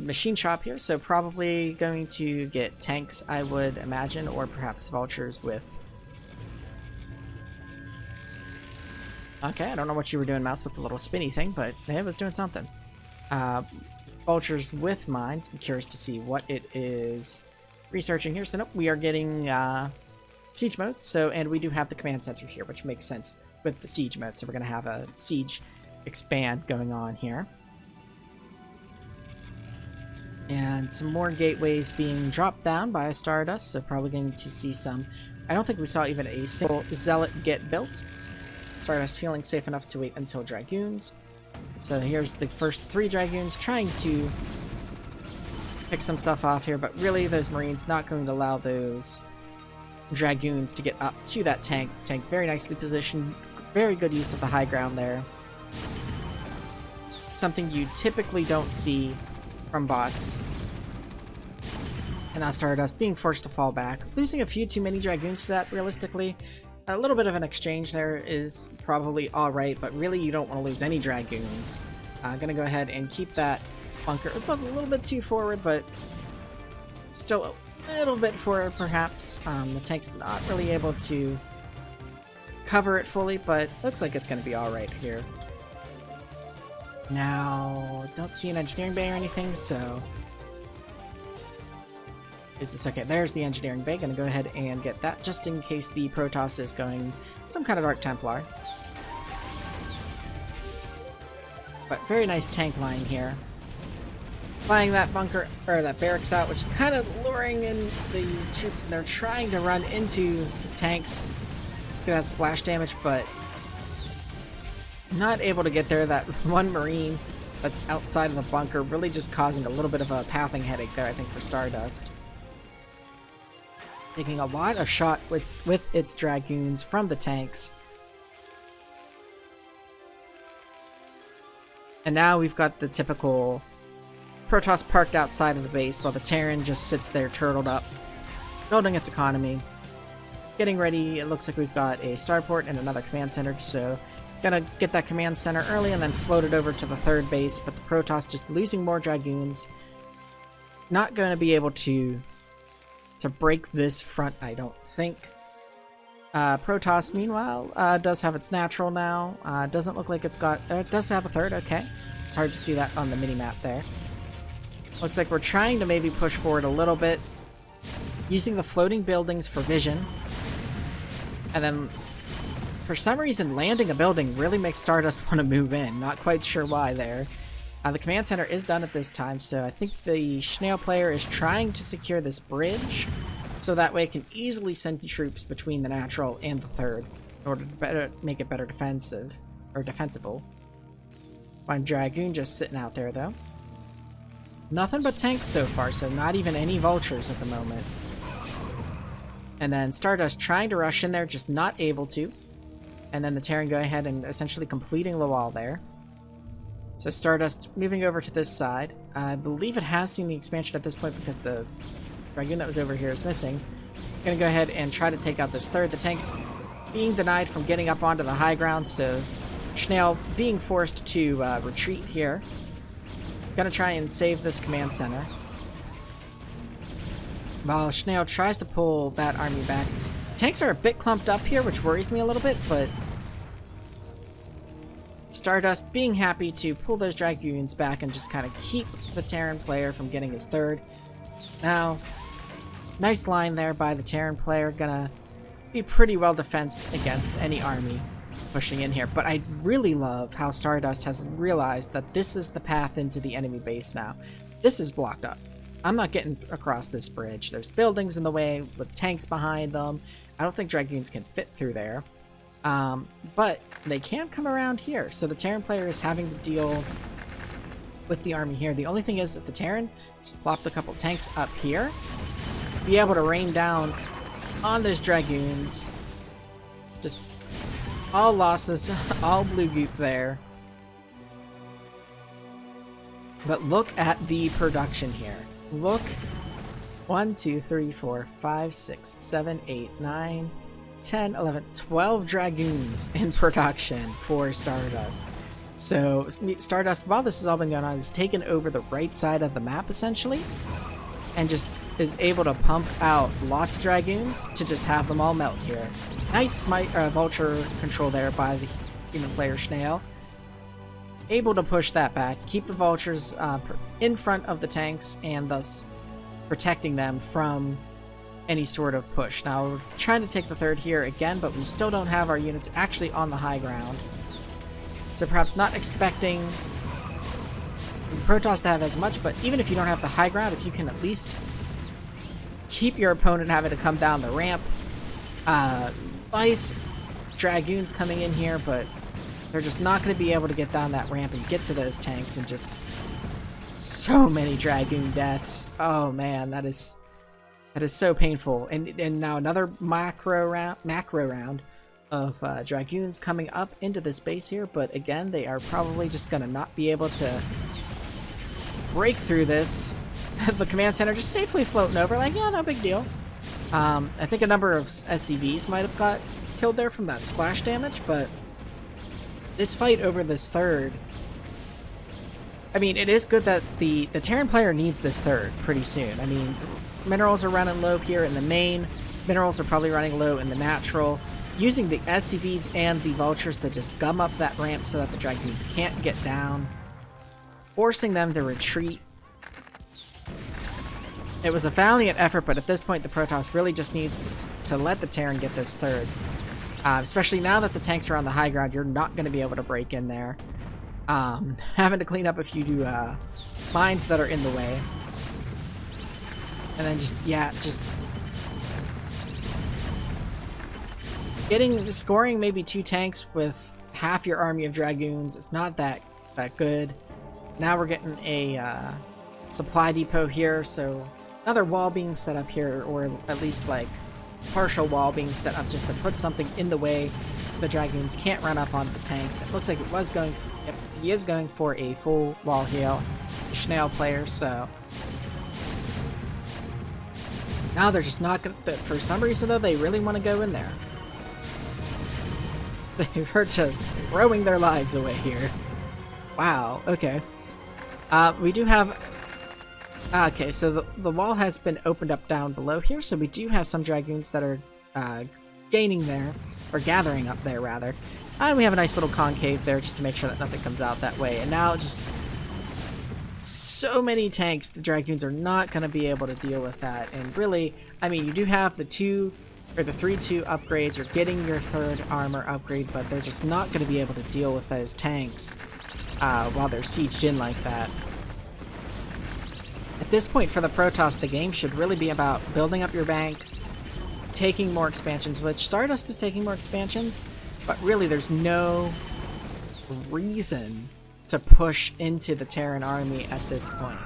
machine shop here. So probably going to get tanks, I would imagine, or perhaps vultures with... Okay, I don't know what you were doing, Mouse, with the little spinny thing, but it was doing something. Vultures with mines. I'm curious to see what it is researching here. So nope, we are getting siege mode. So, and we do have the command center here, which makes sense with the siege mode. So we're going to have a siege expand going on here. And some more gateways being dropped down by Stardust. So probably going to see some... I don't think we saw even a single Zealot get built. Stardust feeling safe enough to wait until Dragoons. So here's the first 3 Dragoons trying to pick some stuff off here, but really those Marines not going to allow those Dragoons to get up to that tank. Tank very nicely positioned, very good use of the high ground there. Something you typically don't see from bots. And now Stardust being forced to fall back, losing a few too many Dragoons to that realistically. A little bit of an exchange there is probably alright, but really you don't want to lose any Dragoons. Gonna go ahead and keep that bunker. It's a little bit too forward, but still a little bit forward perhaps. The tank's not really able to cover it fully, but looks like it's gonna be alright here. Now, don't see an engineering bay or anything, so... Is this okay? There's the engineering bay. Gonna go ahead and get that just in case the Protoss is going some kind of Dark Templar. But very nice tank line here. Flying that bunker, or that barracks out, which is kind of luring in the troops, and they're trying to run into the tanks. Get that splash damage, but not able to get there. That one Marine that's outside of the bunker really just causing a little bit of a pathing headache there, I think, for Stardust. Taking a lot of shot with its Dragoons from the tanks. And now we've got the typical Protoss parked outside of the base while the Terran just sits there turtled up, building its economy. Getting ready, it looks like we've got a starport and another command center, so gonna get that command center early and then float it over to the 3rd base, but the Protoss just losing more Dragoons. Not going to be able to break this front, I don't think. Protoss, meanwhile, does have its natural now. Doesn't look like it's got... it does have a 3rd, okay. It's hard to see that on the mini-map there. Looks like we're trying to maybe push forward a little bit. Using the floating buildings for vision. And then, for some reason, landing a building really makes Stardust want to move in. Not quite sure why there. The command center is done at this time, so I think the Snail player is trying to secure this bridge, so that way it can easily send troops between the natural and the 3rd, in order to make it better defensive, or defensible. One Dragoon just sitting out there, though. Nothing but tanks so far, so not even any vultures at the moment. And then Stardust trying to rush in there, just not able to. And then the Terran go ahead and essentially completing the wall there. So Stardust moving over to this side. I believe it has seen the expansion at this point because the Dragoon that was over here is missing. Gonna go ahead and try to take out this 3rd. The tank's being denied from getting up onto the high ground, so Snail being forced to retreat here. Gonna try and save this command center. While Snail tries to pull that army back. Tanks are a bit clumped up here, which worries me a little bit, but Stardust being happy to pull those Dragoons back and just kind of keep the Terran player from getting his 3rd. Now, nice line there by the Terran player. Gonna be pretty well defensed against any army pushing in here. But I really love how Stardust has realized that this is the path into the enemy base now. This is blocked up. I'm not getting across this bridge. There's buildings in the way with tanks behind them. I don't think Dragoons can fit through there. But they can come around here. So the Terran player is having to deal with the army here. The only thing is that the Terran just plopped a couple tanks up here. Be able to rain down on those Dragoons. Just all losses, all blue goop there. But look at the production here. Look. 1, 2, 3, 4, 5, 6, 7, 8, 9, 10, 11, 12 Dragoons in production for Stardust. So Stardust, while this has all been going on, has taken over the right side of the map essentially, and just is able to pump out lots of Dragoons to just have them all melt here. Nice Vulture control there by the human player Snail. Able to push that back, keep the Vultures in front of the tanks, and thus protecting them from any sort of push. Now, we're trying to take the third here again, but we still don't have our units actually on the high ground. So perhaps not expecting Protoss to have as much, but even if you don't have the high ground, if you can at least keep your opponent having to come down the ramp. Nice Dragoons coming in here, but they're just not going to be able to get down that ramp and get to those tanks, and just so many Dragoon deaths. Oh man, that is so painful. And now another macro round of Dragoons coming up into this base here, but again, they are probably just going to not be able to break through this. The command center just safely floating over, like, yeah, no big deal. I think a number of SCVs might have got killed there from that splash damage, but this fight over this third, I mean, it is good that the Terran player needs this third pretty soon. I mean, minerals are running low here in the main, minerals are probably running low in the natural. Using the SCVs and the Vultures to just gum up that ramp so that the Dragoons can't get down, forcing them to retreat. It was a valiant effort, but at this point the Protoss really just needs to let the Terran get this third. Especially now that the tanks are on the high ground, you're not going to be able to break in there. Having to clean up a few mines that are in the way. And then just scoring maybe 2 tanks with half your army of Dragoons. It's not that good. Now we're getting a supply depot here, so another wall being set up here, or at least like partial wall being set up just to put something in the way so the Dragoons can't run up onto the tanks. It looks like it was going, yep, he is going for a full wall heal, the Snail player, so now they're just not going to, for some reason though, they really want to go in there. They're just throwing their lives away here. Wow, okay. We do have... Okay, so the wall has been opened up down below here, so we do have some Dragoons that are gaining there, or gathering up there, rather. And we have a nice little concave there just to make sure that nothing comes out that way. And now just so many tanks, the Dragoons are not going to be able to deal with that. And really, I mean, you do have the 3-2 upgrades. You're getting your 3rd armor upgrade, but they're just not going to be able to deal with those tanks while they're sieged in like that. At this point for the Protoss, the game should really be about building up your bank, taking more expansions, which Stardust is taking more expansions, but really there's no reason to push into the Terran army at this point.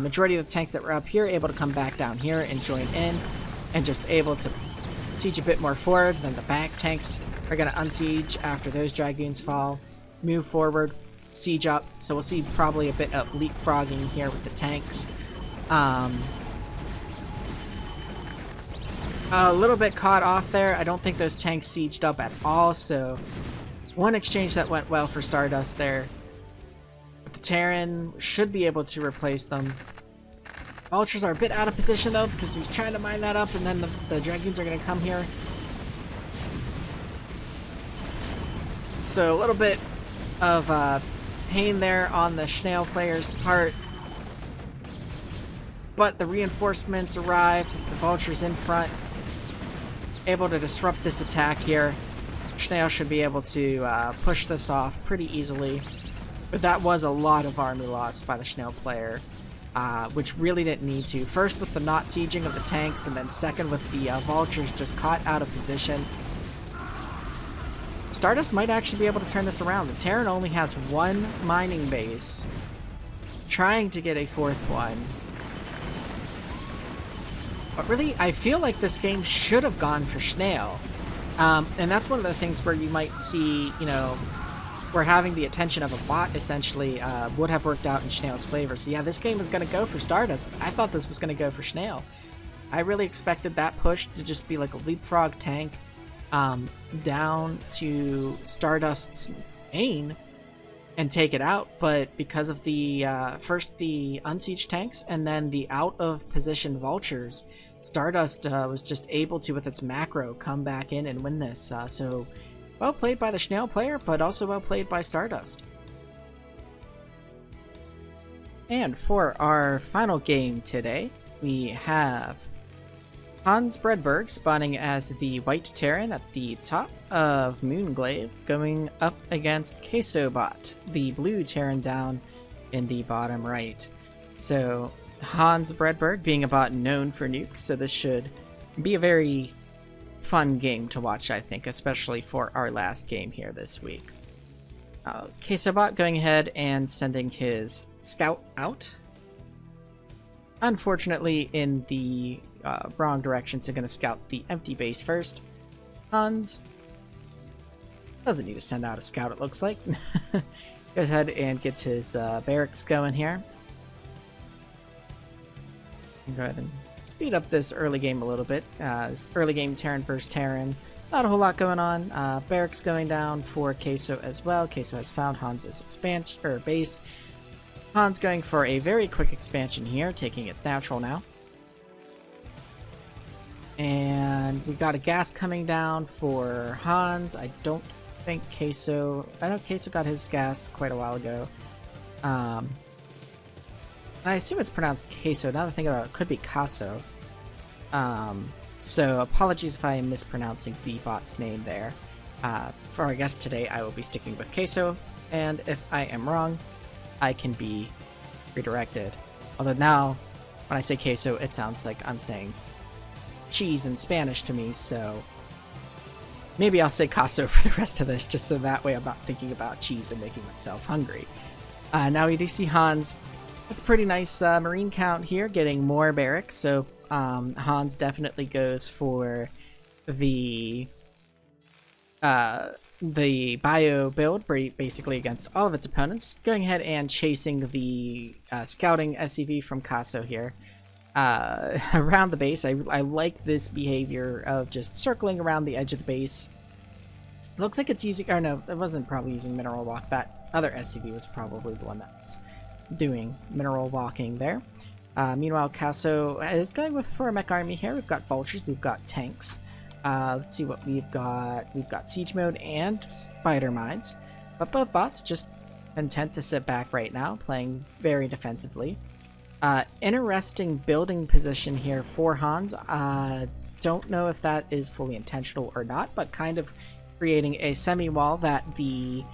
Majority of the tanks that were up here able to come back down here and join in, and just able to siege a bit more forward. Then the back tanks are going to unsiege after those Dragoons fall, move forward, siege up, so we'll see probably a bit of leapfrogging here with the tanks. A little bit caught off there. I don't think those tanks sieged up at all, so one exchange that went well for Stardust there. But the Terran should be able to replace them. Vultures are a bit out of position though, because he's trying to mine that up, and then the Dragoons are going to come here. So a little bit of pain there on the Snail player's part, but the reinforcements arrive, the Vultures in front, able to disrupt this attack here. Snail should be able to push this off pretty easily, but that was a lot of army loss by the Snail player. which really didn't need to. First with the not sieging of the tanks, and then second with the vultures just caught out of position. Stardust might actually be able to turn this around. The Terran only has one mining base, trying to get a fourth one. But really, I feel like this game should have gone for Snail. And that's one of the things where you might see, you know, where having the attention of a bot essentially would have worked out in Snail's favor. So yeah, this game was going to go for Stardust. I thought this was going to go for Snail. I really expected that push to just be like a leapfrog tank down to Stardust's main and take it out, but because of the first the unsieged tanks and then the out of position vultures, Stardust was just able to, with its macro, come back in and win this. So well played by the Snail player, but also well played by Stardust. And for our final game today, we have Hans Bredberg spawning as the White Terran at the top of Moonglaive, going up against Quesobot, the Blue Terran down in the bottom right. So Hans Bredberg being a bot known for nukes, so this should be a very fun game to watch, I think, especially for our last game here this week. Quesobot going ahead and sending his scout out. Unfortunately, in the wrong direction, so going to scout the empty base first. Hans doesn't need to send out a scout, it looks like. Goes ahead and gets his barracks going here. Go ahead and speed up this early game a little bit. Early game Terran versus Terran. Not a whole lot going on. Barracks going down for Queso as well. Queso has found Hans's expansion or base. Hans going for a very quick expansion here, taking its natural now. And we got a gas coming down for Hans. I don't think Queso... I know Queso got his gas quite a while ago. And I assume it's pronounced Queso. Now that I think about it, it could be Caso. So apologies if I am mispronouncing the bot's name there. For our guest today, I will be sticking with Queso. And if I am wrong, I can be redirected. Although now, when I say Queso, it sounds like I'm saying cheese in Spanish to me, so maybe I'll say Caso for the rest of this, just so that way I'm not thinking about cheese and making myself hungry. Now we do see Hans. That's a pretty nice marine count here, getting more barracks, so Hans definitely goes for the bio build, basically against all of its opponents, going ahead and chasing the scouting SCV from Caso here. Around the base. I like this behavior of just circling around the edge of the base. Looks like it's using, or no, it wasn't probably using mineral walk. That other SCV was probably the one that was doing mineral walking there. Meanwhile, Caso is going for a mech army here. We've got vultures, we've got tanks. Let's see what we've got. We've got siege mode and spider mines, but both bots just content to sit back right now, playing very defensively. Interesting building position here for Hans. Don't know if that is fully intentional or not, but kind of creating a semi-wall that the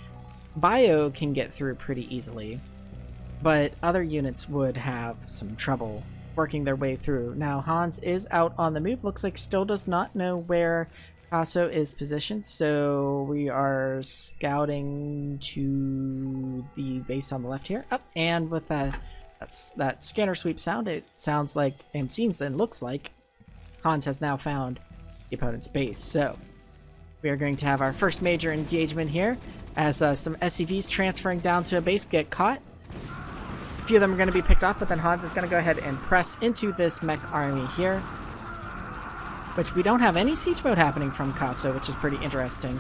bio can get through pretty easily, but other units would have some trouble working their way through. Now Hans is out on the move. Looks like still does not know where Caso is positioned, so we are scouting to the base on the left here. Up, and with that scanner sweep sound, it sounds like and seems and looks like Hans has now found the opponent's base. So we are going to have our first major engagement here as some SCVs transferring down to a base get caught. A few of them are going to be picked off, but then Hans is going to go ahead and press into this mech army here, which we don't have any siege mode happening from Caso, which is pretty interesting.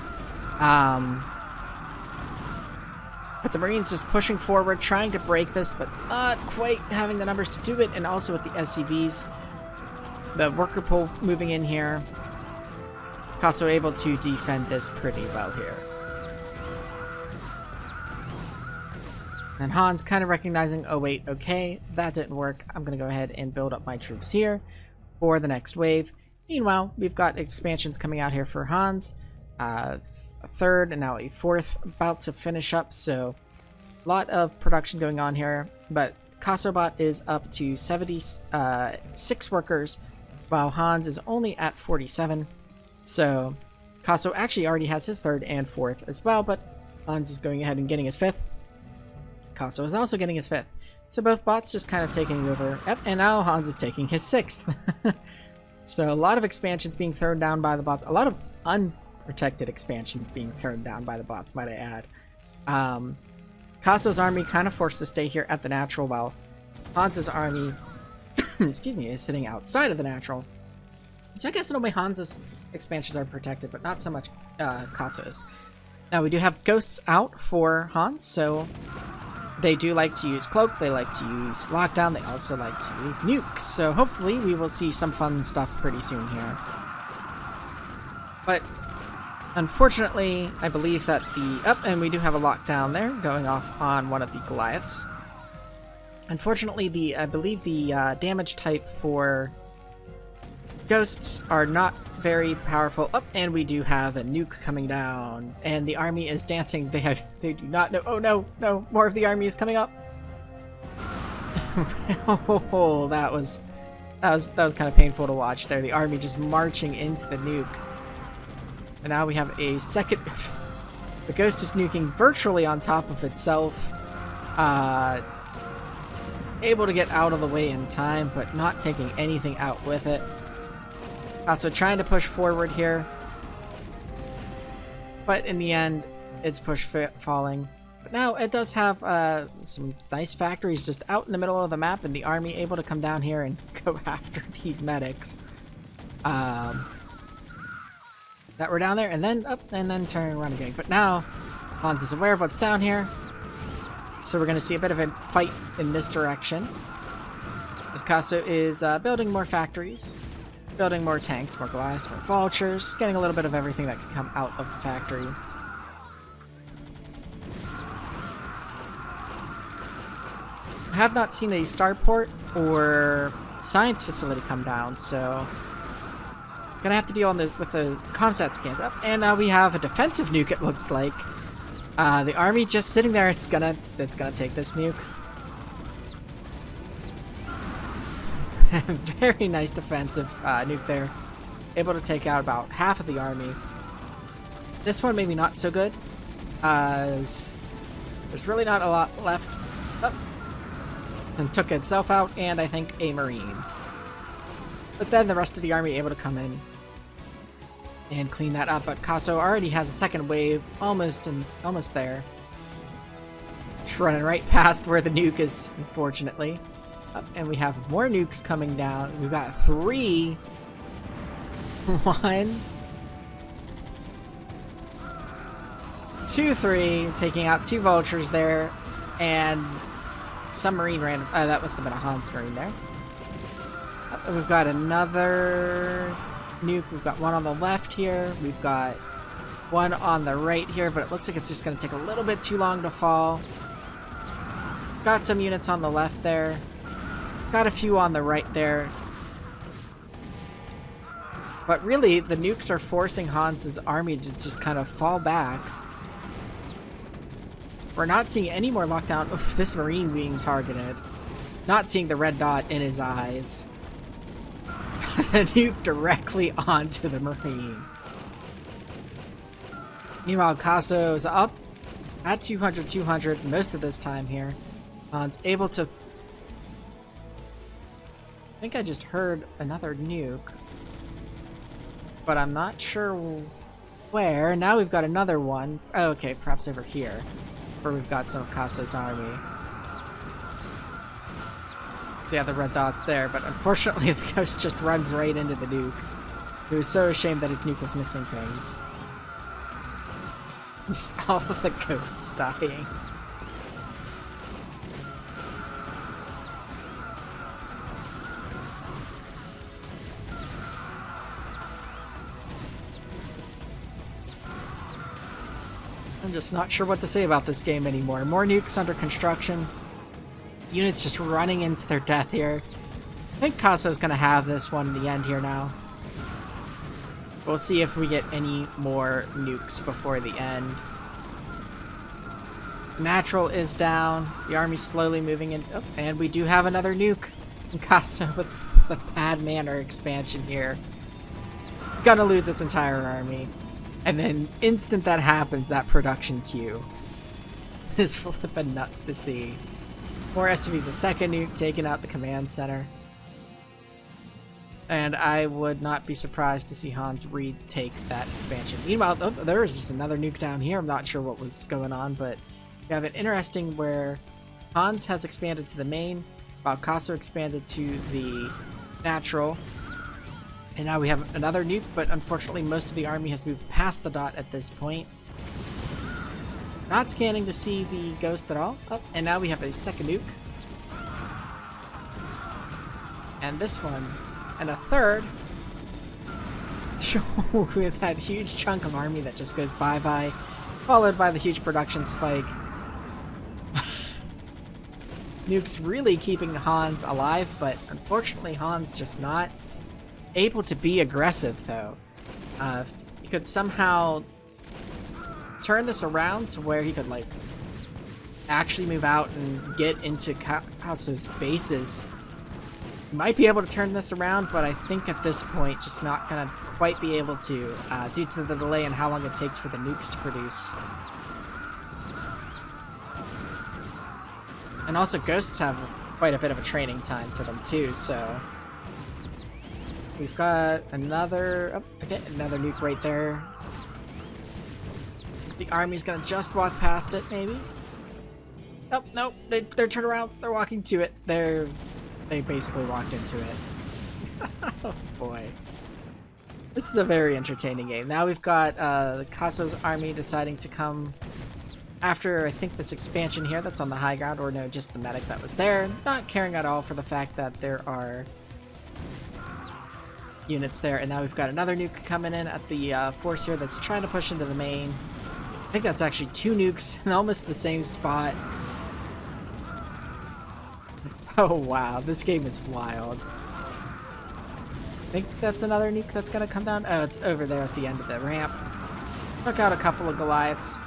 But the Marines just pushing forward, trying to break this, but not quite having the numbers to do it. And also with the SCVs, the worker pool moving in here. Caso able to defend this pretty well here. And Hans kind of recognizing, oh wait, okay, that didn't work. I'm going to go ahead and build up my troops here for the next wave. Meanwhile, we've got expansions coming out here for Hans. A third and now a fourth about to finish up, so a lot of production going on here, but Kasobot is up to 76 workers, while Hans is only at 47. So Kaso actually already has his third and fourth as well, but Hans is going ahead and getting his fifth. Kaso is also getting his fifth. So both bots just kind of taking over. Yep, and now Hans is taking his sixth. So a lot of expansions being thrown down by the bots. A lot of unprotected expansions being thrown down by the bots, might I add. Kaso's army kind of forced to stay here at the natural, while Hans's army excuse me, is sitting outside of the natural. So I guess in a way Hans's expansions are protected, but not so much Kaso's. Now we do have ghosts out for Hans, so they do like to use cloak, they like to use lockdown, they also like to use nukes. So hopefully we will see some fun stuff pretty soon here. But unfortunately, I believe that and we do have a lockdown there going off on one of the Goliaths. Unfortunately, I believe the damage type for ghosts are not very powerful. And we do have a nuke coming down, and the army is dancing. They do not know. Oh no, more of the army is coming up. Oh, that was kind of painful to watch there. The army just marching into the nuke. And now we have a second. The ghost is nuking virtually on top of itself. Able to get out of the way in time, but not taking anything out with it. Also trying to push forward here. But in the end, it's falling. But now it does have some nice factories just out in the middle of the map, and the army able to come down here and go after these medics. That were down there, and then up, and then turn around again. But now, Hans is aware of what's down here. So we're going to see a bit of a fight in this direction. As Kaso is building more factories, building more tanks, more glass, more vultures, just getting a little bit of everything that can come out of the factory. I have not seen a starport or science facility come down, so gonna have to deal with the comsat scans up. And now we have a defensive nuke, it looks like. The army just sitting there, it's gonna take this nuke. Very nice defensive nuke there. Able to take out about half of the army. This one maybe not so good, as there's really not a lot left. Oh. And took itself out, and I think a marine. But then the rest of the army able to come in and clean that up. But Kaso already has a second wave, almost there. Just running right past where the nuke is, unfortunately. And we have more nukes coming down. We've got 3. 1, 2, 3, taking out 2 vultures there, and some marine random. That must have been a Hans marine there. We've got another nuke. We've got one on the left here. We've got one on the right here, but it looks like it's just going to take a little bit too long to fall. Got some units on the left there. Got a few on the right there. But really, the nukes are forcing Hans's army to just kind of fall back. We're not seeing any more lockdown. Oof, this marine being targeted. Not seeing the red dot in his eyes. The nuke directly onto the marine. Meanwhile, Kaso is up at 200 most of this time here. Hans able to... I think I just heard another nuke. But I'm not sure where. Now we've got another one. Oh, okay, perhaps over here. Where we've got some of Kaso's army. So yeah, the red dot's there, but unfortunately the ghost just runs right into the nuke. He was so ashamed that his nuke was missing things. Just all of the ghosts dying. I'm just not sure what to say about this game anymore. More nukes under construction. Units just running into their death here. I think Kaso's gonna have this one in the end here now. We'll see if we get any more nukes before the end. Natural is down. The army's slowly moving in. Oh, and we do have another nuke. Casa with the bad manner expansion here. Gonna lose its entire army. And then instant that happens, that production queue is flippin' nuts to see. More SCVs, the second nuke taking out the command center. And I would not be surprised to see Hans retake that expansion. Meanwhile, oh, there is just another nuke down here. I'm not sure what was going on, but you have it interesting where Hans has expanded to the main, while Casa expanded to the natural. And now we have another nuke, but unfortunately most of the army has moved past the dot at this point. Not scanning to see the ghost at all. Oh, and now we have a second nuke. And this one. And a third. With that huge chunk of army that just goes bye-bye. Followed by the huge production spike. Nuke's really keeping Hans alive, but unfortunately Hans just not able to be aggressive, though. He could somehow turn this around to where he could, like, actually move out and get into Caso's bases. He might be able to turn this around, but I think at this point just not gonna quite be able to, due to the delay and how long it takes for the nukes to produce. And also ghosts have quite a bit of a training time to them too, so we've got another, oh, okay, another nuke right there. The army's gonna just walk past it, maybe. Oh, no, they're turned around, they're walking to it. They basically walked into it. Oh boy. This is a very entertaining game. Now we've got Caso's army deciding to come after, I think, this expansion here that's on the high ground, or no, just the medic that was there. Not caring at all for the fact that there are units there. And now we've got another nuke coming in at the force here that's trying to push into the main. I think that's actually two nukes in almost the same spot. Oh wow, this game is wild. I think that's another nuke that's gonna come down. Oh, it's over there at the end of the ramp. Took out a couple of Goliaths.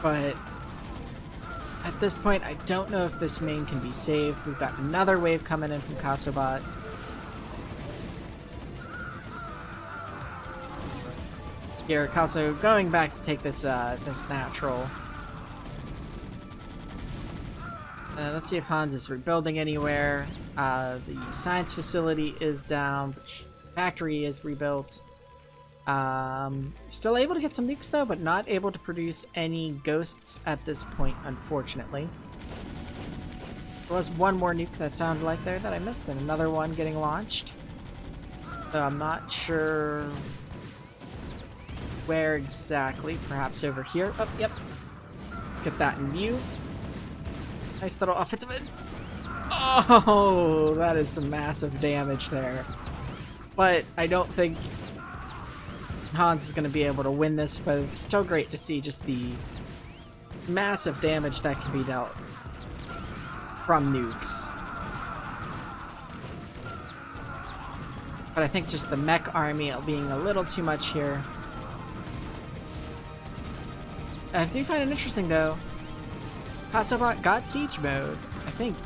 But at this point, I don't know if this main can be saved. We've got another wave coming in from Casobot. Here, Caso going back to take this this natural. Let's see if Hans is rebuilding anywhere. The science facility is down. The factory is rebuilt. Still able to get some nukes though, but not able to produce any ghosts at this point, unfortunately. There was one more nuke that sounded like there that I missed, and another one getting launched. So I'm not sure where exactly. Perhaps over here. Oh, yep. Let's get that in view. Nice little offensive. Oh, that is some massive damage there. But I don't think Hans is going to be able to win this, but it's still great to see just the massive damage that can be dealt from nukes. But I think just the mech army being a little too much here. I do find it interesting though. Casobot got siege mode, I think.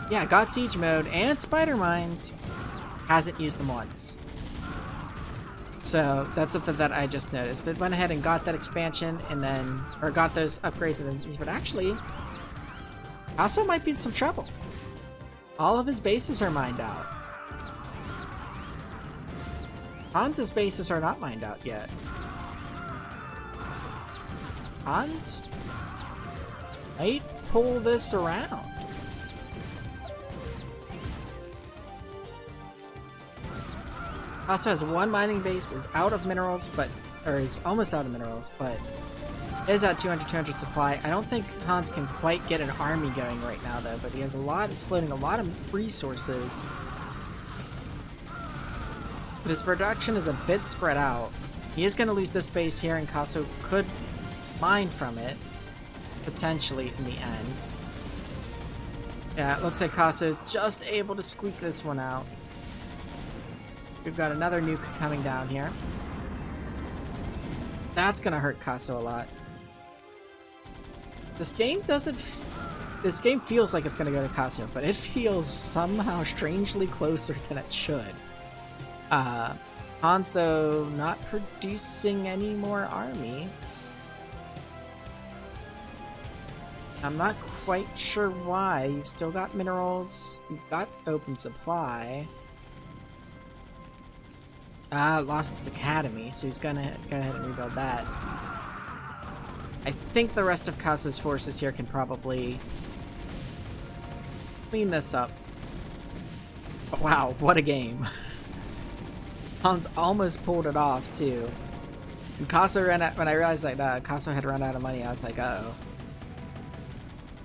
Yeah, got siege mode and spider mines. Hasn't used them once. So that's something that I just noticed. It went ahead and got that expansion and then, or got those upgrades and then used, but actually, Caso might be in some trouble. All of his bases are mined out. Hans's bases are not mined out yet. Hans might pull this around. Also has one mining base, is out of minerals, or is almost out of minerals, but is at 200 supply. I don't think Hans can quite get an army going right now though, but he has is floating a lot of resources. But his production is a bit spread out. He is going to lose this base here, and Caso could mine from it, potentially in the end. Yeah, it looks like Caso just able to squeak this one out. We've got another nuke coming down here. That's gonna hurt Caso a lot. This game doesn't... This game feels like it's going to go to Kaso, but it feels somehow strangely closer than it should. Hans, though, not producing any more army. I'm not quite sure why. You've still got minerals. You've got open supply. Lost its academy, so he's gonna go ahead and rebuild that. I think the rest of Kaso's forces here can probably clean this up. But wow, what a game. Hans almost pulled it off, too. And Kaso ran out, when I realized that Kaso had run out of money, I was like, uh-oh.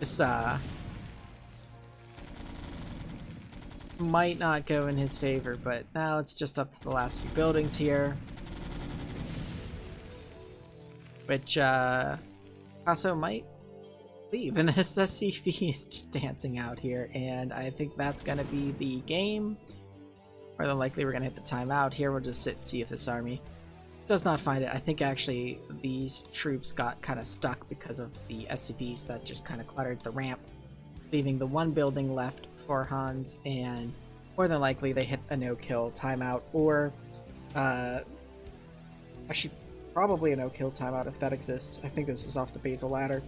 This, might not go in his favor, but now it's just up to the last few buildings here. Which, Kaso might leave, and this SCV is just dancing out here, and I think that's gonna be the game. More than likely we're gonna hit the timeout here. We'll just sit and see if this army does not find it. I think actually these troops got kind of stuck because of the SCVs that just kind of cluttered the ramp, leaving the one building left for Hans, and more than likely they hit a no-kill timeout, or actually probably a no-kill timeout if that exists. I think this was off the basal ladder.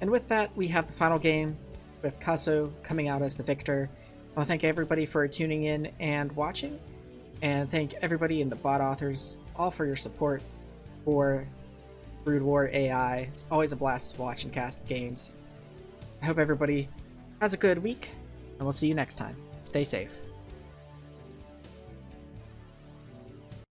And with that, we have the final game with Kaso coming out as the victor. I want to thank everybody for tuning in and watching, and thank everybody in the bot authors all for your support for Brood War AI. It's always a blast to watch and cast games. I hope everybody has a good week, and we'll see you next time. Stay safe.